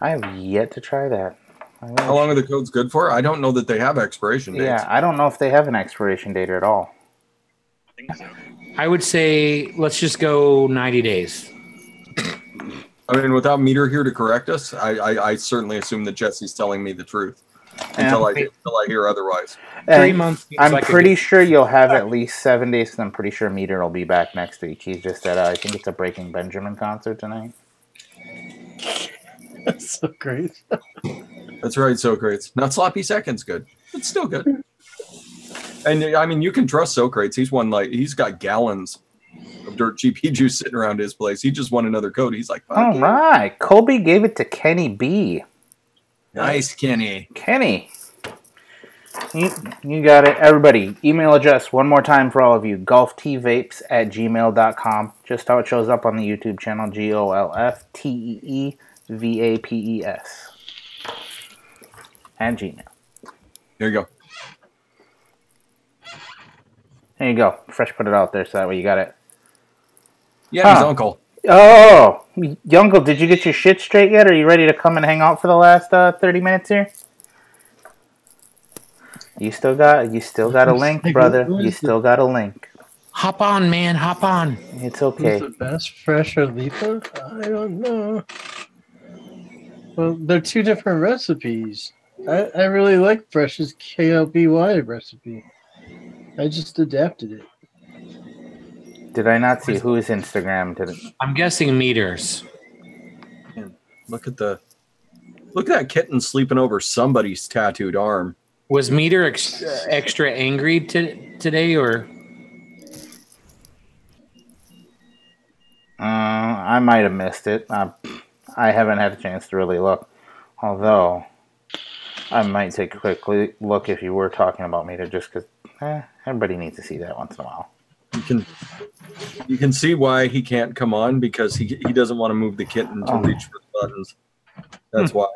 I have yet to try that. How long are the codes good for? I don't know that they have expiration dates. Yeah, I don't know if they have an expiration date at all. I think so. I would say let's just go 90 days. I mean, without Meter here to correct us, I certainly assume that Jesse's telling me the truth until I hear otherwise. 3 months. I'm pretty sure you'll have at least 7 days, and I'm pretty sure Meter will be back next week. He's just at, I think it's a Breaking Benjamin concert tonight. That's so great. That's right, Socrates. Not sloppy seconds good. It's still good. And I mean, you can trust Socrates. He's got gallons of dirt cheap juice sitting around his place. He just won another code. He's like, all right. Colby gave it to Kenny B. Nice, Kenny. Kenny. You got it. Everybody, email address one more time for all of you. golftvapes@gmail.com. Just how it shows up on the YouTube channel. GOLFTEEVAPES. @ Gmail. There you go. There you go. Fresh put it out there so that way you got it. Yeah, his uncle. Oh, Uncle, did you get your shit straight yet? Are you ready to come and hang out for the last 30 minutes here? You still got a link, brother. You still got a link. Hop on, man. Hop on. It's okay. Who's the best, Fresh or Lipa? I don't know. Well, they're two different recipes. I really like Fresh's KLBY recipe. I just adapted it. Did I not see whose Instagram did it? I'm guessing meters. Man, look at that kitten sleeping over somebody's tattooed arm. Was Meter extra angry today, or? I might have missed it. I haven't had a chance to really look. Although, I might take a quick look if you were talking about Meter, just because everybody needs to see that once in a while. You can see why he can't come on, because he doesn't want to move the kitten to reach for the buttons. That's why.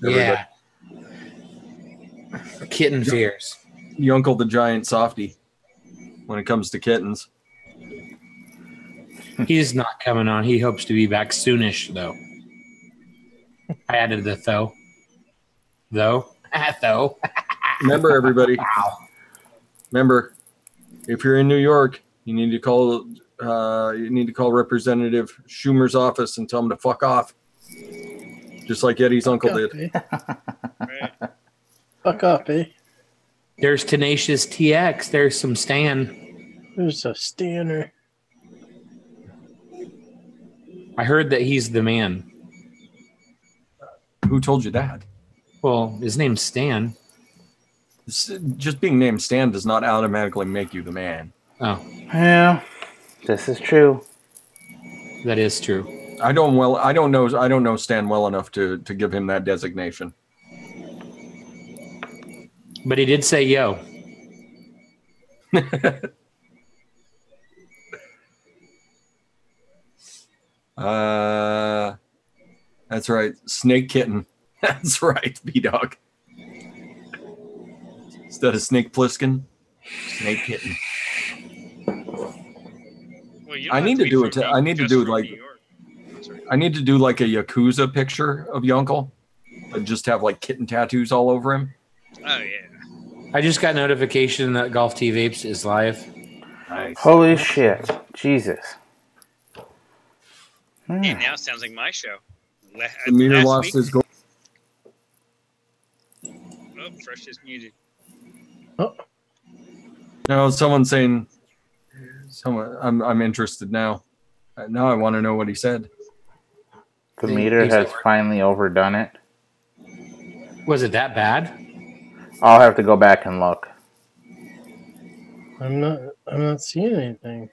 Yeah. Kitten fears. The Uncle the Giant Softy when it comes to kittens. He's not coming on. He hopes to be back soonish, though. I added the though. Though. Though. Remember, everybody. Remember, if you're in New York, you need to call Representative Schumer's office and tell him to fuck off. Just like Eddie's uncle did. Fuck off, eh? There's Tenacious TX. There's some Stan. There's a Stanner. I heard that he's the man. Who told you that? Well, his name's Stan. Just being named Stan does not automatically make you the man. Oh. Yeah, this is true. That is true. I don't know Stan well enough to give him that designation. But he did say yo. That's right. Snake Kitten. That's right, B-Dog. Instead of Snake Plissken, Snake Kitten. Well, I need to do it. I need to do like a Yakuza picture of Yunkel, but just have like kitten tattoos all over him. Oh yeah. I just got notification that Golf T Vapes is live. Nice. Holy shit. Jesus. Hey, now it sounds like my show. The meter lost his goal. Oh, Fresh is muted. Oh. No, someone's saying. I'm interested now. Now I want to know what he said. The meter has finally overdone it. Was it that bad? I'll have to go back and look. I'm not seeing anything.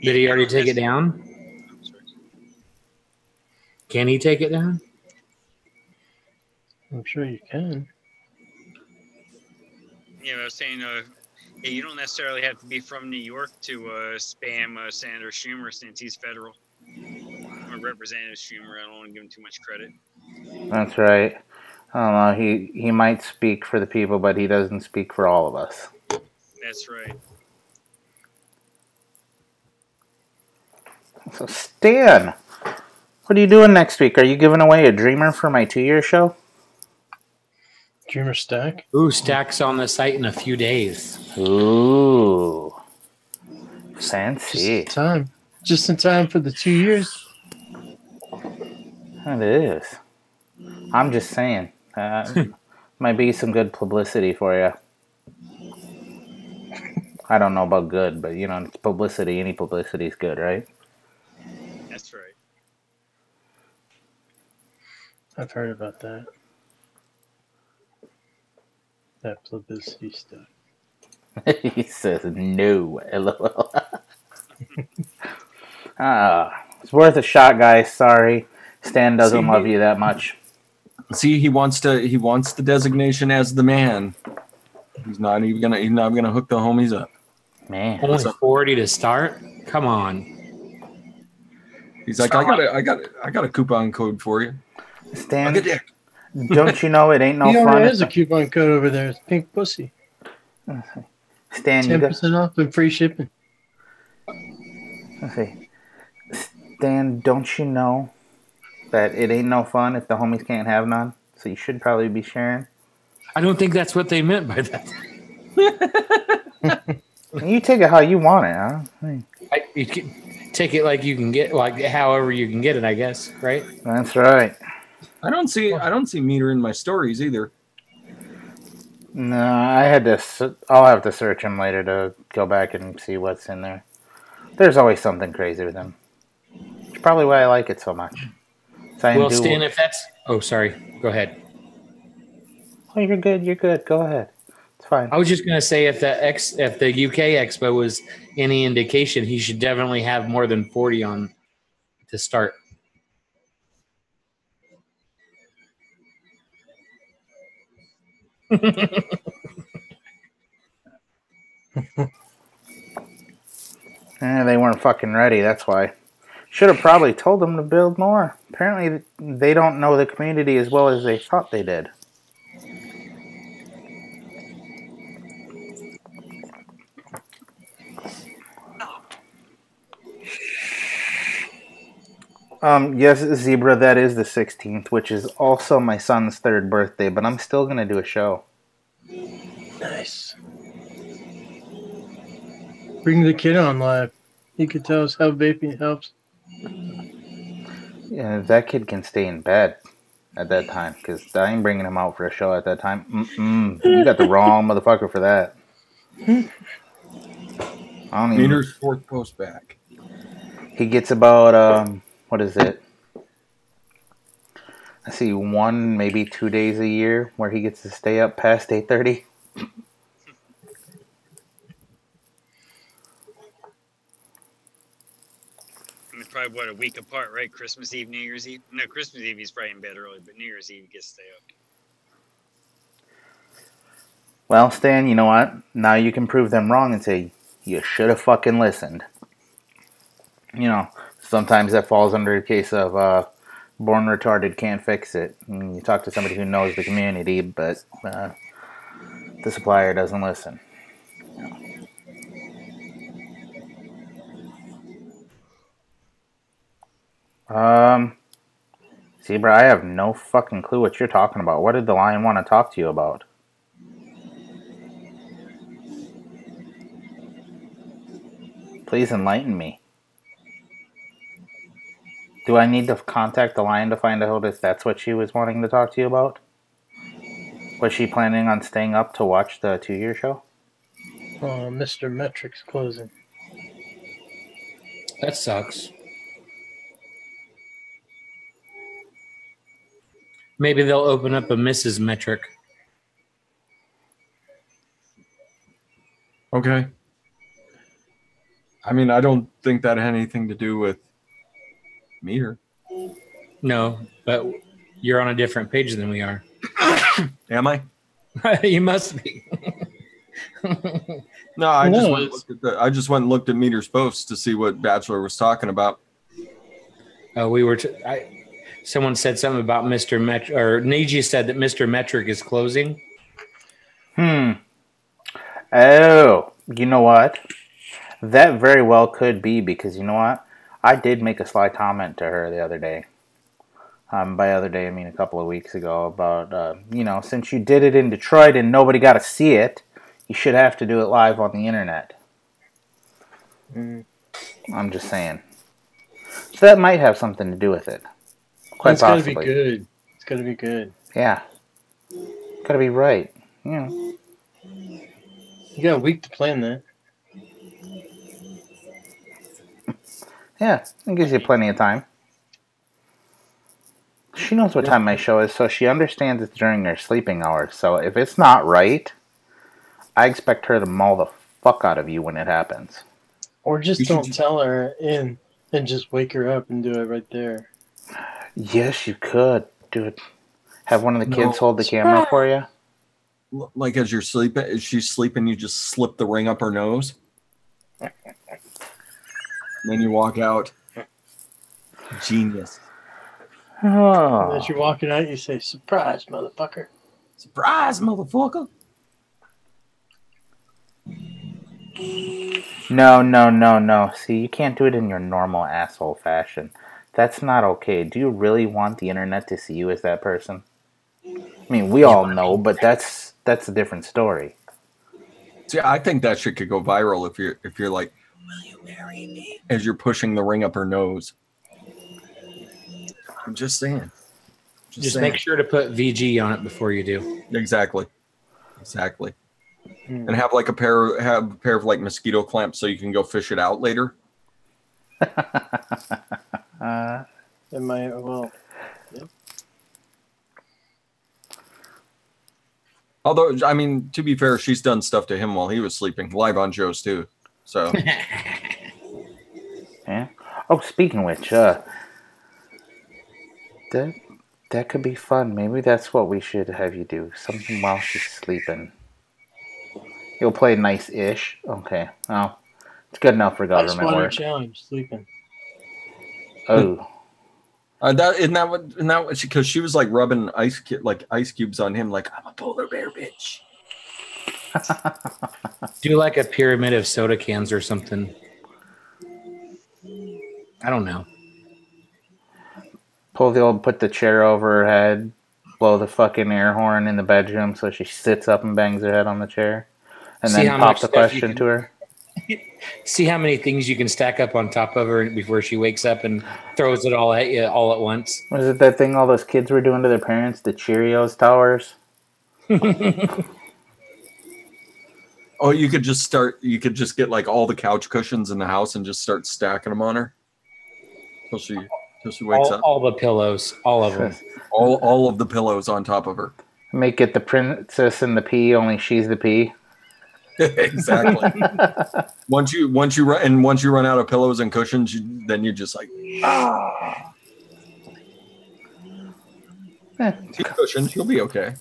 Did he already take it down? Can he take it down? I'm sure you can. Yeah, I was saying, hey, you don't necessarily have to be from New York to spam Senator Schumer since he's federal. Or Representative Schumer. I don't want to give him too much credit. That's right. I don't know. He might speak for the people, but he doesn't speak for all of us. That's right. So, Stan, what are you doing next week? Are you giving away a Dreamer for my 2-year show? Dreamer Stack? Ooh, Stack's on the site in a few days. Ooh. Fancy. Just in time for the 2 years. It is. I'm just saying. Might be some good publicity for you. I don't know about good, but it's publicity. Any publicity is good, right? That's right. I've heard about that. That publicity stuff. He says no. LOL. It's worth a shot, guys. Sorry, Stan doesn't love you that much. See, he wants the designation as the man. He's not gonna hook the homies up. Man, only 40 to start. Come on. He's like, I got a coupon code for you. Stan, don't you know it ain't no he fun? already has a coupon code over there. It's pink pussy. Stan, 10% off and free shipping. Let's see. Stan, don't you know that it ain't no fun if the homies can't have none? So you should probably be sharing. I don't think that's what they meant by that. You take it how you want it, huh? You can take it like you can get, like however you can get it, I guess, right? That's right. I don't see meter in my stories either. No, I had to. I'll have to search him later to go back and see what's in there. There's always something crazy with him. It's probably why I like it so much. Well, Stan, if that's... Oh, sorry. Go ahead. Oh, you're good. You're good. Go ahead. It's fine. I was just going to say if the UK Expo was any indication, he should definitely have more than 40 on to start. They weren't fucking ready. That's why. Should have probably told them to build more. Apparently, they don't know the community as well as they thought they did. Yes, Zebra, that is the 16th, which is also my son's 3rd birthday, but I'm still going to do a show. Nice. Bring the kid on live. He could tell us how vaping helps. Yeah, that kid can stay in bed at that time, because I ain't bringing him out for a show at that time. You got the wrong motherfucker for that. Meter's 4th post back. He gets about, what is it? I see 1, maybe 2 days a year where he gets to stay up past 8:30. Probably what, a week apart, right? Christmas Eve, New Year's Eve. No, Christmas Eve he's probably in bed early, but New Year's Eve he gets to stay up. Well, Stan, you know what? Now you can prove them wrong and say you should have fucking listened. You know, sometimes that falls under a case of born retarded, can't fix it. And you talk to somebody who knows the community, but the supplier doesn't listen. Zebra, I have no fucking clue what you're talking about. What did the lion want to talk to you about? Please enlighten me. Do I need to contact the lion to find out if that's what she was wanting to talk to you about? Was she planning on staying up to watch the 2-year show? Oh, Mr. Metric's closing. That sucks. Maybe they'll open up a Mrs. Metric. Okay. I mean, I don't think that had anything to do with meter. No, but you're on a different page than we are. Am I? You must be. No, I just went and looked at Meter's posts to see what Bachelor was talking about. We were. Someone said something about Mr. Metric, or Niji said that Mr. Metric is closing. Oh, you know what? That very well could be, because you know what? I did make a sly comment to her the other day. By other day, I mean a couple of weeks ago, about, you know, since you did it in Detroit and nobody got to see it, you should have to do it live on the internet. I'm just saying. So that might have something to do with it. Quite possibly. It's got to be good. It's got to be good. Yeah. Got to be right. You know. You got a week to plan that. Yeah, it gives you plenty of time. She knows what time my show is, so she understands it's during her sleeping hours. So if it's not right, I expect her to maul the fuck out of you when it happens. Or just don't tell her and just wake her up and do it right there. Yes, you could do it. Have one of the kids hold the camera for you. Like as you're sleeping, as she's sleeping, you just slip the ring up her nose. Then you walk out. Genius. Oh. And as you're walking out, you say, "Surprise, motherfucker." Surprise, motherfucker. No, no, no, no. See, you can't do it in your normal asshole fashion. That's not okay. Do you really want the internet to see you as that person? I mean, we all know, but that's a different story. See, I think that shit could go viral if you're like, will you marry me? As you're pushing the ring up her nose. I'm just saying. Just make sure to put VG on it before you do. Exactly. And have like a pair of like mosquito clamps so you can go fish it out later. Well, yep. Although, I mean, to be fair, she's done stuff to him while he was sleeping, live on Joe's too. So, yeah. Oh, speaking of which, that could be fun. Maybe that's what we should have you do. Something while she's sleeping. You'll play nice-ish. Okay. Oh, it's good enough for government work. Challenge, sleeping. Oh. Isn't that what? Because she was like rubbing ice cubes on him, like I'm a polar bear, bitch. Do like a pyramid of soda cans or something. I don't know. Put the chair over her head, blow the fucking air horn in the bedroom so she sits up and bangs her head on the chair, and then pop the question to her. See how many things you can stack up on top of her before she wakes up and throws it all at you all at once. Was it that thing all those kids were doing to their parents? The Cheerios towers? Oh, you could just get like all the couch cushions in the house and just start stacking them on her till she wakes up. All the pillows, all of them. all of the pillows on top of her. Make it the princess and the pea, only she's the pea. Exactly. once you run out of pillows and cushions, then you're just like, two cushions, you'll be okay.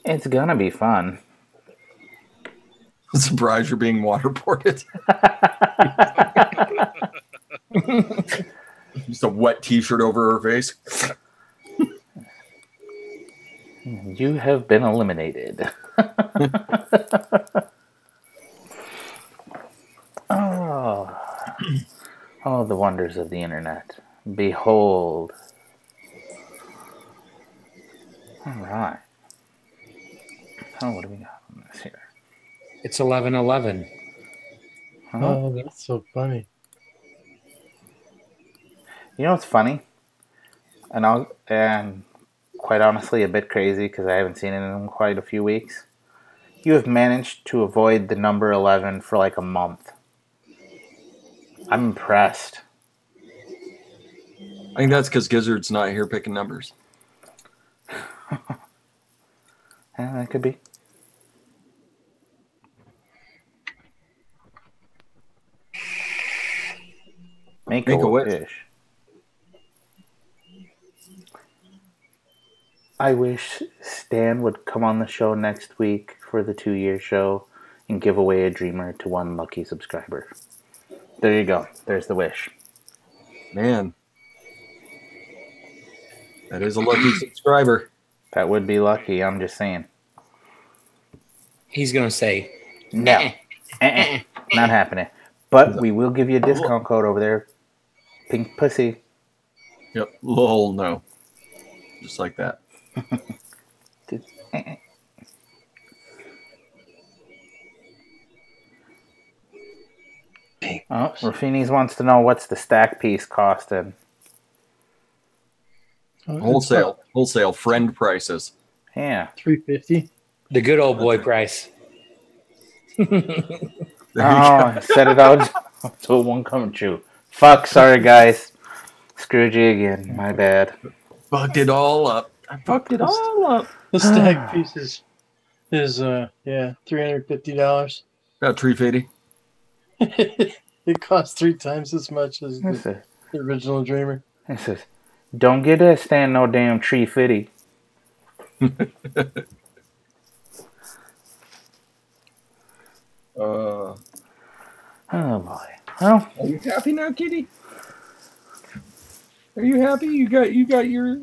It's gonna be fun. I'm surprised you're being waterboarded. Just a wet T-shirt over her face. You have been eliminated. Oh, the wonders of the internet. Behold. All right. Oh, what do we got on this here? It's 11:11. Oh, that's so funny. You know what's funny? And quite honestly, a bit crazy because I haven't seen it in quite a few weeks. You have managed to avoid the number 11 for like a month. I'm impressed. I think that's because Gizzard's not here picking numbers. Yeah, that could be. Make a wish. I wish Stan would come on the show next week for the 2-year show and give away a dreamer to one lucky subscriber. There you go. There's the wish. Man. That is a lucky subscriber. That would be lucky, I'm just saying. He's going to say, no. Not happening. But we will give you a discount code over there. Pink pussy. Yep. Lol, no. Just like that. Oh, Raffinis wants to know what's the stack piece costing. Wholesale friend prices. Yeah. $350. the good old boy price. Oh, set it out so it won't come true. Fuck, sorry guys. Screwed you again. My bad. Fucked it all up. I fucked it all up. The stack piece is $350. About $350. It costs 3 times as much as the original Dreamer. It says, don't get that stand no damn tree fitty. Oh boy. Well, are you happy now, kitty? Are you happy? You got your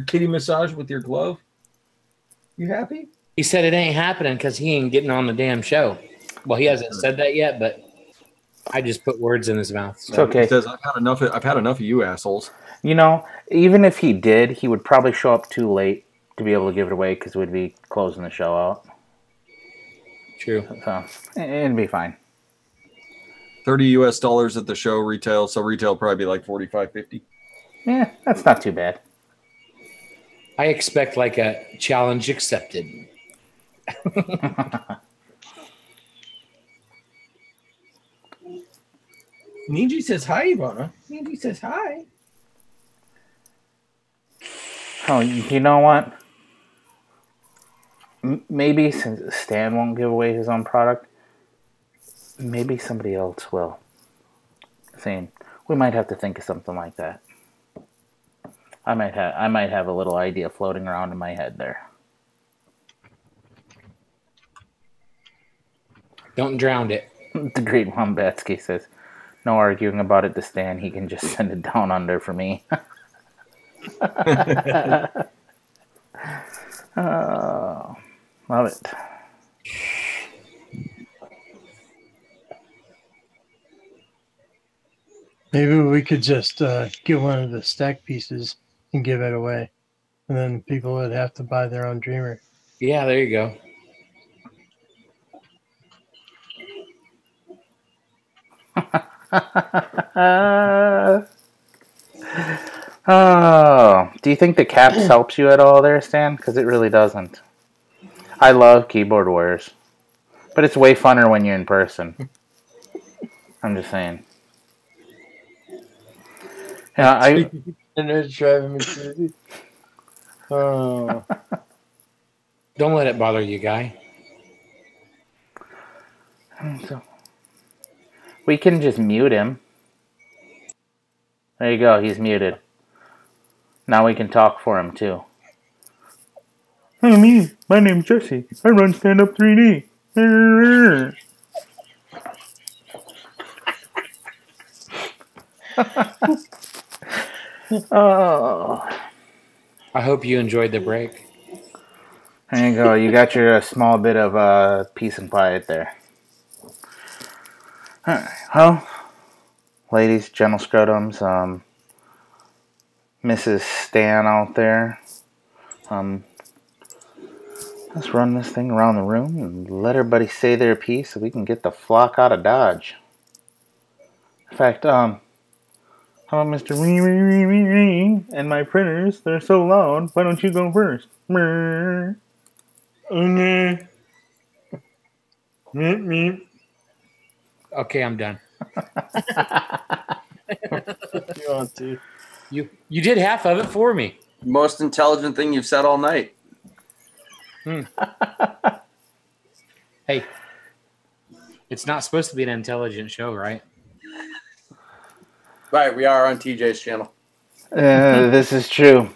kitty massage with your glove? You happy? He said it ain't happening because he ain't getting on the damn show. Well, he hasn't said that yet, but I just put words in his mouth. So. It's okay. He says, I've had enough of you assholes. You know, even if he did, he would probably show up too late to be able to give it away because we'd be closing the show out. True. So it'd be fine. $30 at the show retail, so retail probably be like $45.50. Yeah, that's not too bad. I expect like a challenge accepted. Niji says hi, Ivana. Niji says hi. Oh, you know what? Maybe since Stan won't give away his own product, maybe somebody else will. Saying we might have to think of something like that. I might have a little idea floating around in my head there. Don't drown it. The great Wombetsky says, no arguing about it to Stan. He can just send it down under for me. Oh, love it. Maybe we could just get one of the stack pieces and give it away. And then people would have to buy their own dreamer. Yeah, there you go. Oh, do you think the caps helps you at all there, Stan? Because it really doesn't. I love keyboard warriors, but it's way funner when you're in person. I'm just saying. Yeah, And it's driving me crazy. Oh. Don't let it bother you, guy. So we can just mute him. There you go. He's muted. Now we can talk for him too. Hey, me. My name's Jesse. I run Stand Up 3D. Oh. I hope you enjoyed the break. There you go. You got your small bit of peace and quiet there. All right. Well, ladies, gentle scrotums, Mrs. Stan out there, let's run this thing around the room and let everybody say their piece so we can get the flock out of Dodge. In fact, how about Mr. Wee and my printers? They're so loud. Why don't you go first? Okay, I'm done. You want to? You did half of it for me. Most intelligent thing you've said all night. Hey, it's not supposed to be an intelligent show, right? Right, we are on TJ's channel. This is true.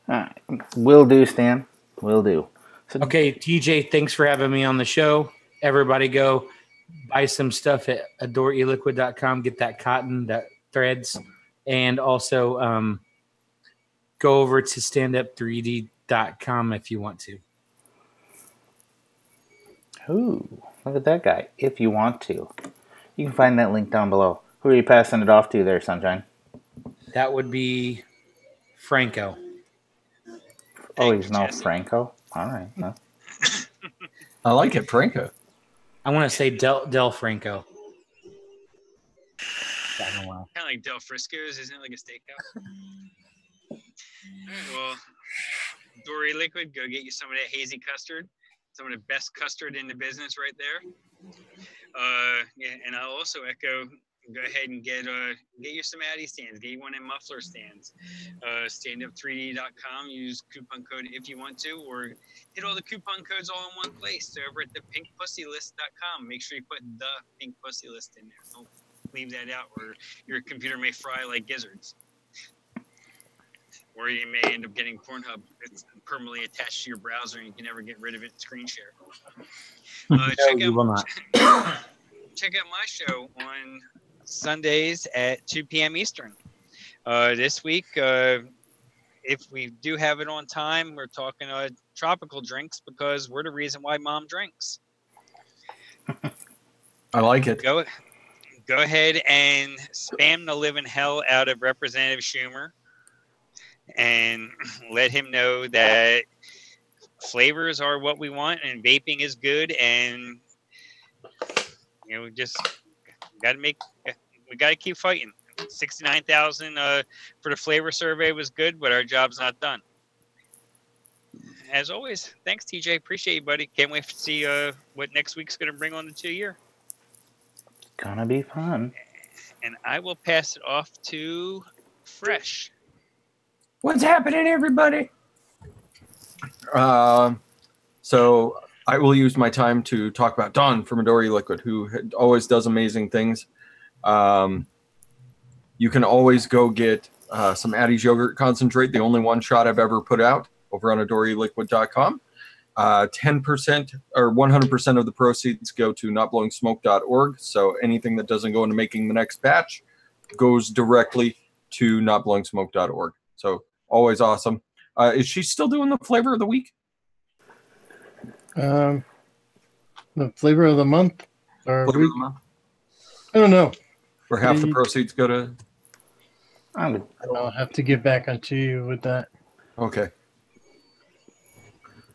Alright. Will do, Stan. Will do. So, Okay, TJ, thanks for having me on the show. Everybody go buy some stuff at adoreeliquid.com. Get that cotton, that threads, and also go over to standup3d.com if you want to. ooh, look at that guy. If you want to. You can find that link down below. Who are you passing it off to there, Sunshine? That would be Franco. Oh, he's now Franco? All right. Huh? I like it, Franco. I want to say Del Franco. Kind of like Del Frisco's, isn't it like a steakhouse? All right, well, Dory Liquid, go get you some of that hazy custard. Some of the best custard in the business right there. Yeah, and I'll also echo, go ahead and get you some Addy stands. Get you one in muffler stands. Standup3d.com. Use coupon code if you want to, or hit all the coupon codes all in one place. So over at the pinkpussylist.com. Make sure you put the pink pussy list in there. Don't leave that out, or your computer may fry like gizzards. Or you may end up getting Pornhub. It's permanently attached to your browser, and you can never get rid of it. Screen share. You will not. Check out my show on Sundays at 2 p.m. Eastern. This week, if we do have it on time, we're talking tropical drinks because we're the reason why Mom drinks. I like it. Go ahead and spam the living hell out of Representative Schumer and let him know that flavors are what we want and vaping is good, and just we got to keep fighting. 69,000 for the flavor survey was good, but our job's not done. As always, thanks, TJ. Appreciate you, buddy. Can't wait to see what next week's going to bring on the 2 year. Gonna be fun. And I will pass it off to Fresh. What's happening, everybody? So I will use my time to talk about Don from Midori Liquid, who always does amazing things. You can always go get some Addie's yogurt concentrate, the only one shot I've ever put out, over on AdoryLiquid.com. 10% or 100% of the proceeds go to notblowingsmoke.org. So anything that doesn't go into making the next batch goes directly to notblowingsmoke.org. So always awesome. Is she still doing the flavor of the week? The flavor of the month? Or Flavor of the month? I don't know. Where half the proceeds go to? I'll have to get back onto you with that. Okay.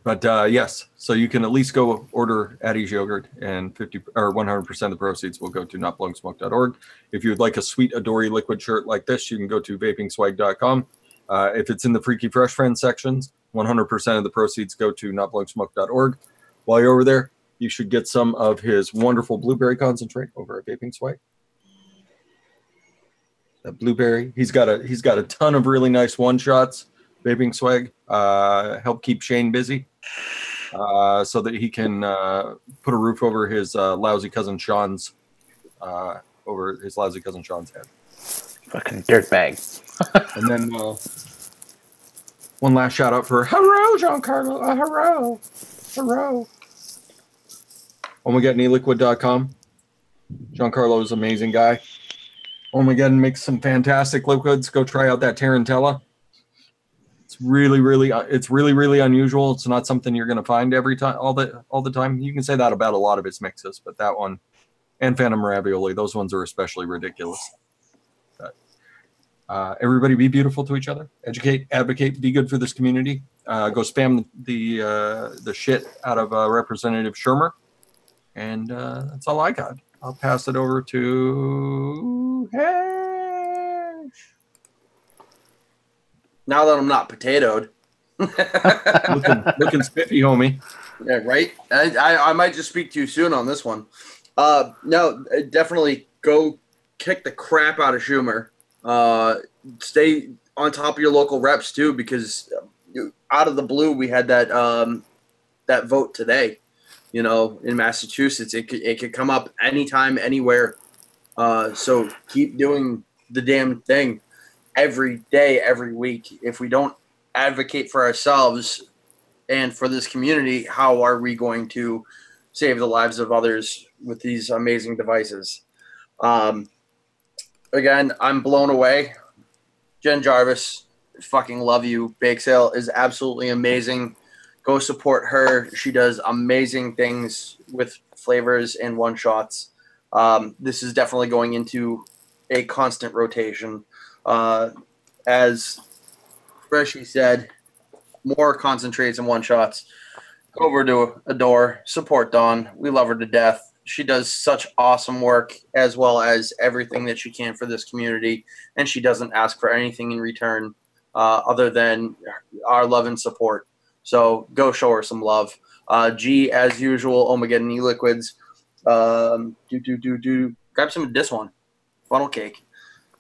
But yes, so you can at least go order Addie's yogurt, and 100% of the proceeds will go to notblowingsmoke.org. If you would like a sweet Adori Liquid shirt like this, you can go to vapingswag.com. If it's in the Freaky Fresh Friends sections, 100% of the proceeds go to notblowingsmoke.org. While you're over there, you should get some of his wonderful blueberry concentrate over at Vaping Swag. That blueberry, he's got a ton of really nice one shots. Vaping Swag help keep Shane busy, so that he can put a roof over his lousy cousin Sean's head. Fucking dirtbag. And then one last shout out for hello, Giancarlo. Hello. Ohmageddon.eliquid.com. Giancarlo is an amazing guy. Ohmageddon makes some fantastic liquids. Go try out that Tarantella. It's really unusual. It's not something you're going to find every time, all the time. You can say that about a lot of its mixes, but that one and Phantom Ravioli, those ones are especially ridiculous. But, everybody be beautiful to each other. Educate, advocate, be good for this community. Go spam the shit out of Representative Schumer. And that's all I got. I'll pass it over to Hash. Now that I'm not potatoed. looking spiffy, homie. Yeah, right? I might just speak too soon on this one. No, definitely go kick the crap out of Schumer. Stay on top of your local reps, too, because out of the blue, we had that vote today. In Massachusetts, it could come up anytime, anywhere. So keep doing the damn thing every day, every week. If we don't advocate for ourselves and for this community, how are we going to save the lives of others with these amazing devices? Again, I'm blown away. Jen Jarvis, fucking love you. Bake Sale is absolutely amazing. Go support her. She does amazing things with flavors and one-shots. This is definitely going into a constant rotation. As Freshy said, more concentrates and one-shots. Go over to Adore. Support Dawn. We love her to death. She does such awesome work, as well as everything that she can for this community, and she doesn't ask for anything in return other than our love and support. So go show her some love. G, as usual, Ohmageddon e-liquids. Grab some of this one. Funnel cake.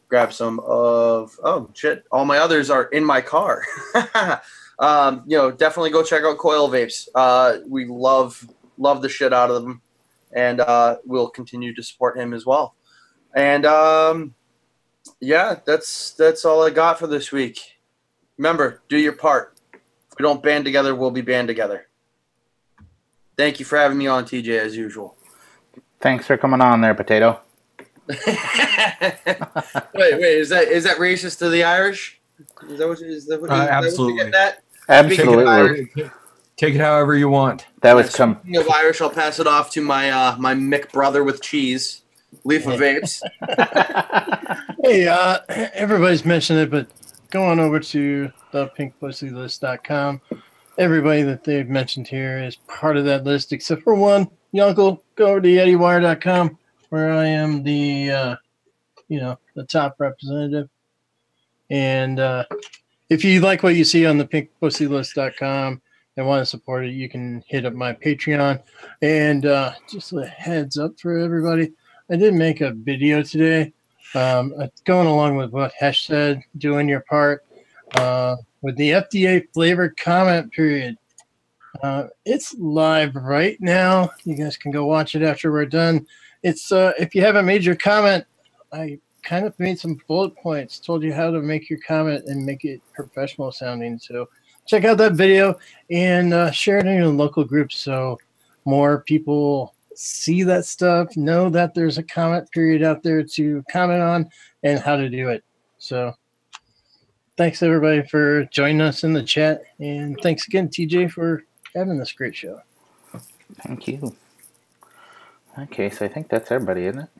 Grab some of, oh, shit. All my others are in my car. Definitely go check out Coil Vapes. We love the shit out of them. And we'll continue to support him as well. And, that's all I got for this week. Remember, do your part. If we don't band together, we'll be band together. Thank you for having me on, TJ, as usual. Thanks for coming on there, Potato. Wait, is that racist to the Irish? Is that what is that what, Absolutely. you're getting at? Absolutely. Take it however you want. That was Speaking of Irish, I'll pass it off to my my Mick brother with cheese, Leaf of Vapes. Hey, everybody's mentioned it, but go on over to thepinkpussylist.com. Everybody that they've mentioned here is part of that list, except for one. Yonkel, go over to YetiWire.com, where I am the top representative. And if you like what you see on the pinkpussylist.com and want to support it, you can hit up my Patreon. And just a heads up for everybody, I did make a video today going along with what Hesh said, doing your part with the FDA flavored comment period. It's live right now. You guys can go watch it after we're done. It's if you haven't made your comment, I kind of made some bullet points, told you how to make your comment and make it professional sounding. So check out that video and share it in your local groups so more people see that stuff, know that there's a comment period out there to comment on and how to do it. So thanks everybody for joining us in the chat, and thanks again, TJ, for having this great show. Thank you. Okay, so I think that's everybody, isn't it?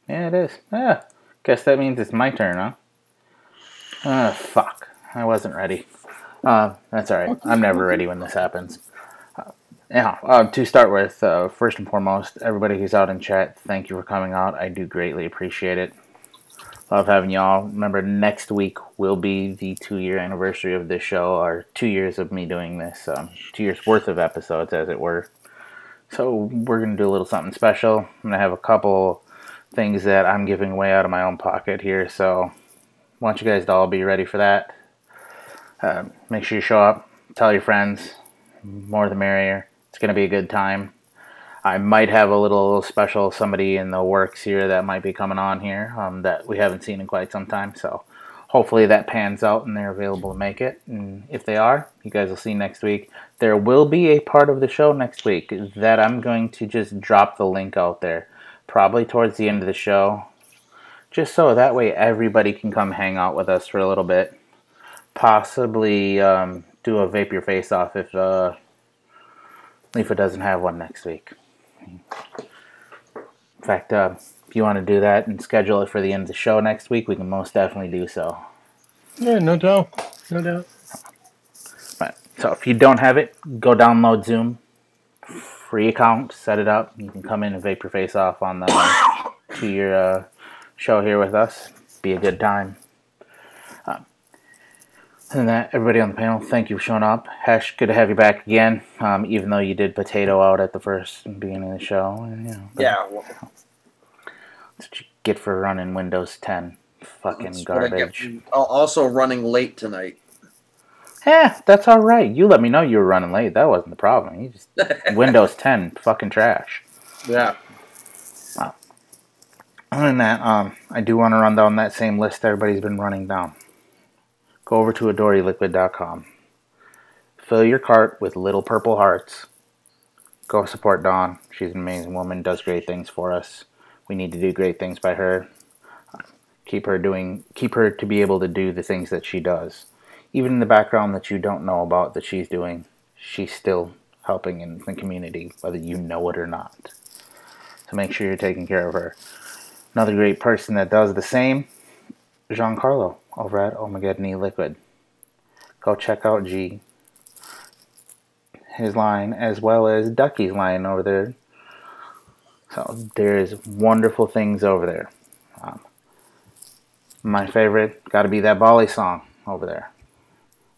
Yeah, it is. Yeah. Guess that means it's my turn, huh? Fuck. I wasn't ready. That's alright. I'm never ready when this happens. To start with, first and foremost, everybody who's out in chat, thank you for coming out. I do greatly appreciate it. Love having y'all. Remember, next week will be the 2-year anniversary of this show, or 2 years of me doing this. 2 years worth of episodes, as it were. So we're going to do a little something special. I'm going to have a couple things that I'm giving away out of my own pocket here, so I want you guys to all be ready for that. Make sure you show up, tell your friends, more the merrier. It's going to be a good time. I might have a little special somebody in the works here that might be coming on here that we haven't seen in quite some time, so hopefully that pans out and they're available to make it. And if they are, you guys will see next week. There will be a part of the show next week that I'm going to just drop the link out there, probably towards the end of the show, just so that way everybody can come hang out with us for a little bit. Possibly do a Vape Your Face Off if Leafa doesn't have one next week. In fact, if you want to do that and schedule it for the end of the show next week, we can most definitely do so. Yeah, no doubt. No doubt. Right. So if you don't have it, go download Zoom. Free account, set it up. You can come in and vape your face off on the 2-year show here with us. Be a good time. Other than that, everybody on the panel, thank you for showing up. Hesh, good to have you back again. Even though you did potato out at the beginning of the show. Yeah. That's what you get for running Windows 10. Fucking garbage. Also running late tonight. Yeah, that's all right. You let me know you were running late. That wasn't the problem. You just Windows 10, fucking trash. Yeah. Other than that, I do want to run down that same list everybody's been running down. Go over to AdoreEliquid.com. Fill your cart with little purple hearts. Go support Dawn. She's an amazing woman, does great things for us. We need to do great things by her. Keep her to be able to do the things that she does. Even in the background that you don't know about that she's doing, she's still helping in the community, whether you know it or not. So make sure you're taking care of her. Another great person that does the same, Giancarlo over at Ohmageddon Eliquid. Go check out G, his line, as well as Ducky's line over there. So there's wonderful things over there. My favorite, got to be that Bali song over there.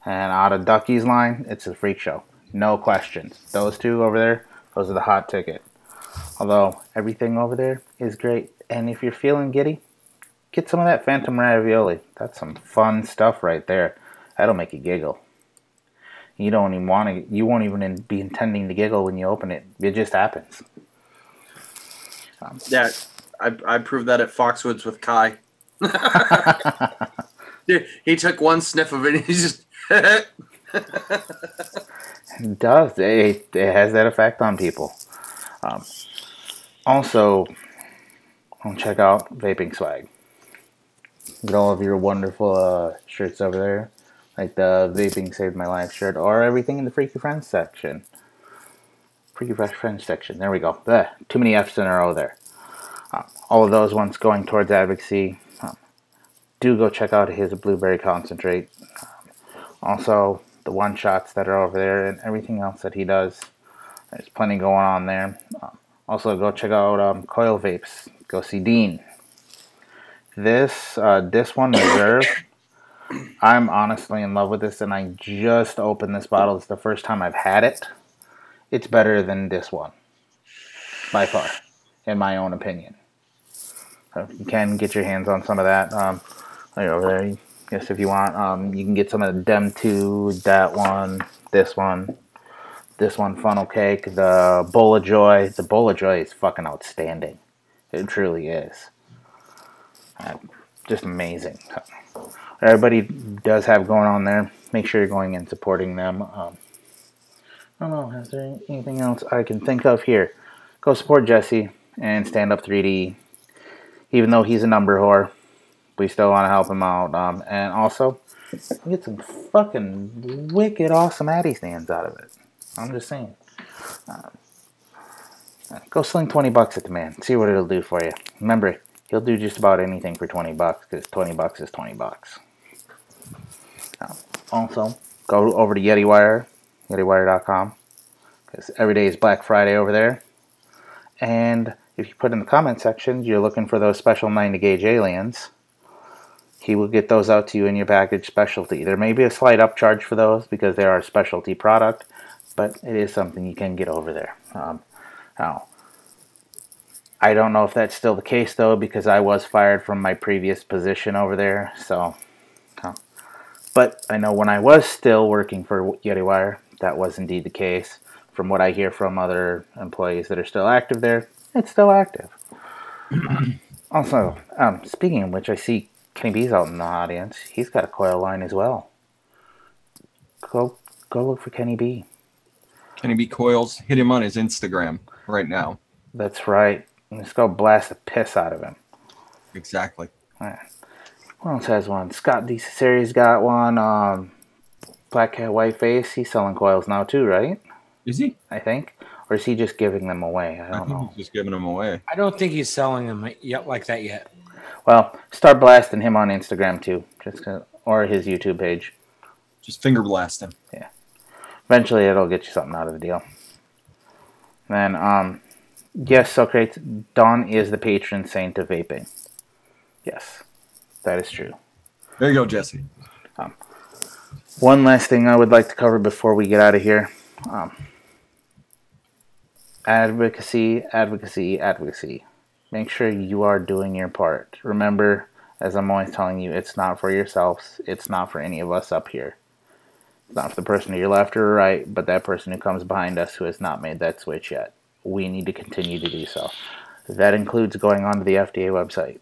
And out of Ducky's line, it's a freak show. No questions. Those two over there, those are the hot ticket. Although, everything over there is great. And if you're feeling giddy, get some of that Phantom Ravioli. That's some fun stuff right there. That'll make you giggle. You don't even want to, you won't even be intending to giggle when you open it. It just happens. Yeah, I proved that at Foxwoods with Kai. He took one sniff of it and he just... It does. It has that effect on people. Also, check out Vaping Swag. Get all of your wonderful shirts over there, like the Vaping Saved My Life shirt, or everything in the Freaky Friends section. Freaky Fresh Friends section. There we go. Blech, too many F's in a row there. All of those ones going towards advocacy. Do go check out his blueberry concentrate. Also, the one-shots that are over there and everything else that he does. There's plenty going on there. Also, go check out Coil Vapes. Go see Dean. This one, Reserve, I'm honestly in love with this, and I just opened this bottle. It's the first time I've had it. It's better than this one, by far, in my own opinion. So you can get your hands on some of that. Right over there, I guess if you want. You can get some of the Dem 2, that one, this one, Funnel Cake, the Bowl of Joy. The Bowl of Joy is fucking outstanding. It truly is. Just amazing. Everybody does have going on there. Make sure you're going and supporting them. I don't know, is there anything else I can think of here? Go support Jesse and Stand Up 3D. Even though he's a number whore, we still want to help him out. And also, get some fucking wicked awesome Addy stands out of it. I'm just saying. Go sling 20 bucks at the man. See what it'll do for you. Remember, he'll do just about anything for 20 bucks because 20 bucks is 20 bucks. Also, go over to Yeti Wire, YetiWire.com, because every day is Black Friday over there. And if you put in the comment section you're looking for those special 90 gauge aliens, he will get those out to you in your package specialty. There may be a slight upcharge for those because they are a specialty product, but it is something you can get over there. Now, I don't know if that's still the case though, because I was fired from my previous position over there. So, but I know when I was still working for Yeti Wire, that was indeed the case. From what I hear from other employees that are still active there, it's still active. Also, speaking of which, I see Kenny B's out in the audience. He's got a coil line as well. Go look for Kenny B. Kenny B Coils. Hit him on his Instagram right now. That's right. Let's go blast the piss out of him. Exactly. All right. Who else has one? Scott D. Series got one. Black Cat White Face. He's selling coils now too, right? Is he? I think. Or is he just giving them away? I don't know. He's just giving them away. I don't think he's selling them yet like that yet. Well, start blasting him on Instagram too, or his YouTube page. Just finger blast him. Yeah. Eventually, it'll get you something out of the deal. Then, yes, Socrates, Dawn is the patron saint of vaping. Yes, that is true. There you go, Jesse. One last thing I would like to cover before we get out of here. Advocacy, advocacy, advocacy. Make sure you are doing your part. Remember, as I'm always telling you, it's not for yourselves. It's not for any of us up here. It's not for the person to your left or right, but that person who comes behind us who has not made that switch yet. We need to continue to do so. That includes going onto the FDA website.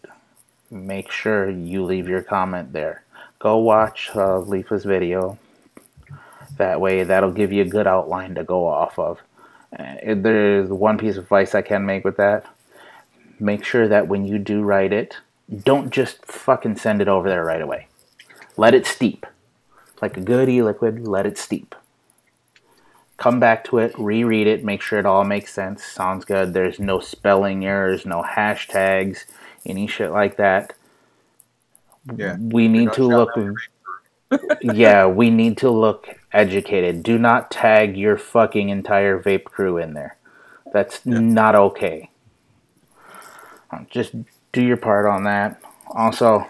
Make sure you leave your comment there. Go watch Leafa's video. That way, that'll give you a good outline to go off of. There's one piece of advice I can make with that. Make sure that when you do write it, don't just fucking send it over there right away. Let it steep. Like a good e-liquid, let it steep. Come back to it, reread it, make sure it all makes sense, sounds good. There's no spelling errors, no hashtags, any shit like that. Yeah. We need to look... Yeah, we need to look educated. Do not tag your fucking entire vape crew in there. That's not okay. Just do your part on that. Also,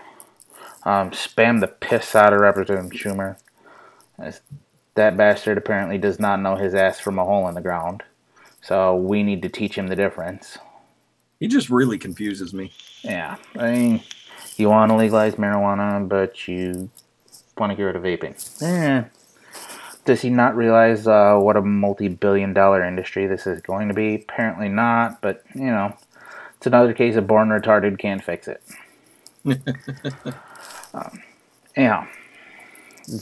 spam the piss out of Representative Schumer. That bastard apparently does not know his ass from a hole in the ground. So we need to teach him the difference. He just really confuses me. Yeah. I mean, you want to legalize marijuana, but you want to get rid of vaping. Does he not realize what a multi-billion-dollar industry this is going to be? Apparently not, but, you know, it's another case of born retarded can't fix it. Anyhow,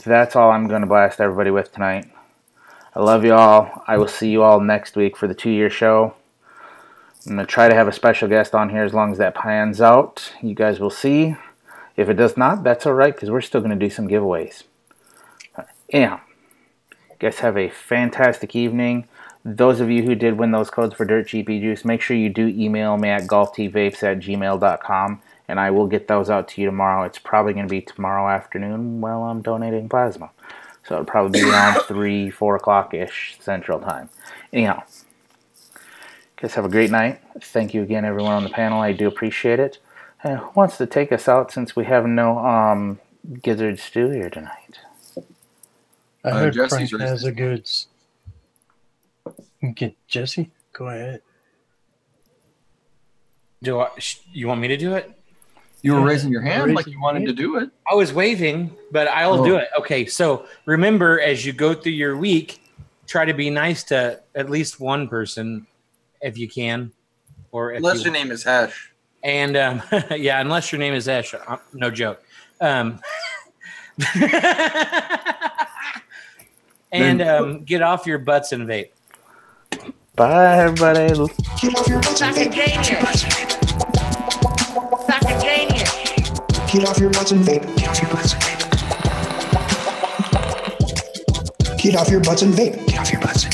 that's all I'm going to blast everybody with tonight. I love you all. I will see you all next week for the 2-year show. I'm going to try to have a special guest on here as long as that pans out. You guys will see. If it does not, that's all right, because we're still going to do some giveaways. Anyhow, guys, have a fantastic evening. Those of you who did win those codes for Dirt Cheap Juice, make sure you do email me at golftvapes@gmail.com, and I will get those out to you tomorrow. It's probably going to be tomorrow afternoon while I'm donating plasma. So it'll probably be around 3, 4 o'clock-ish Central Time. Anyhow, guys, have a great night. Thank you again, everyone on the panel. I do appreciate it. Who wants to take us out since we have no Gizzard Stew here tonight? I heard Jesse's Frank has the goods. Okay, Jesse, go ahead. You want me to do it? You were raising your hand like you wanted to do it. I was waving, but I'll do it. Okay, so remember, as you go through your week, try to be nice to at least one person if you can. Or if unless your name is Ash. And yeah, unless your name is Ash. No joke. And get off your butts and vape. Bye, everybody. Get off your butts and vape. Get off your butts and vape. Get off your butts and vape. Get off your butts and vape. Get off your butts and vape.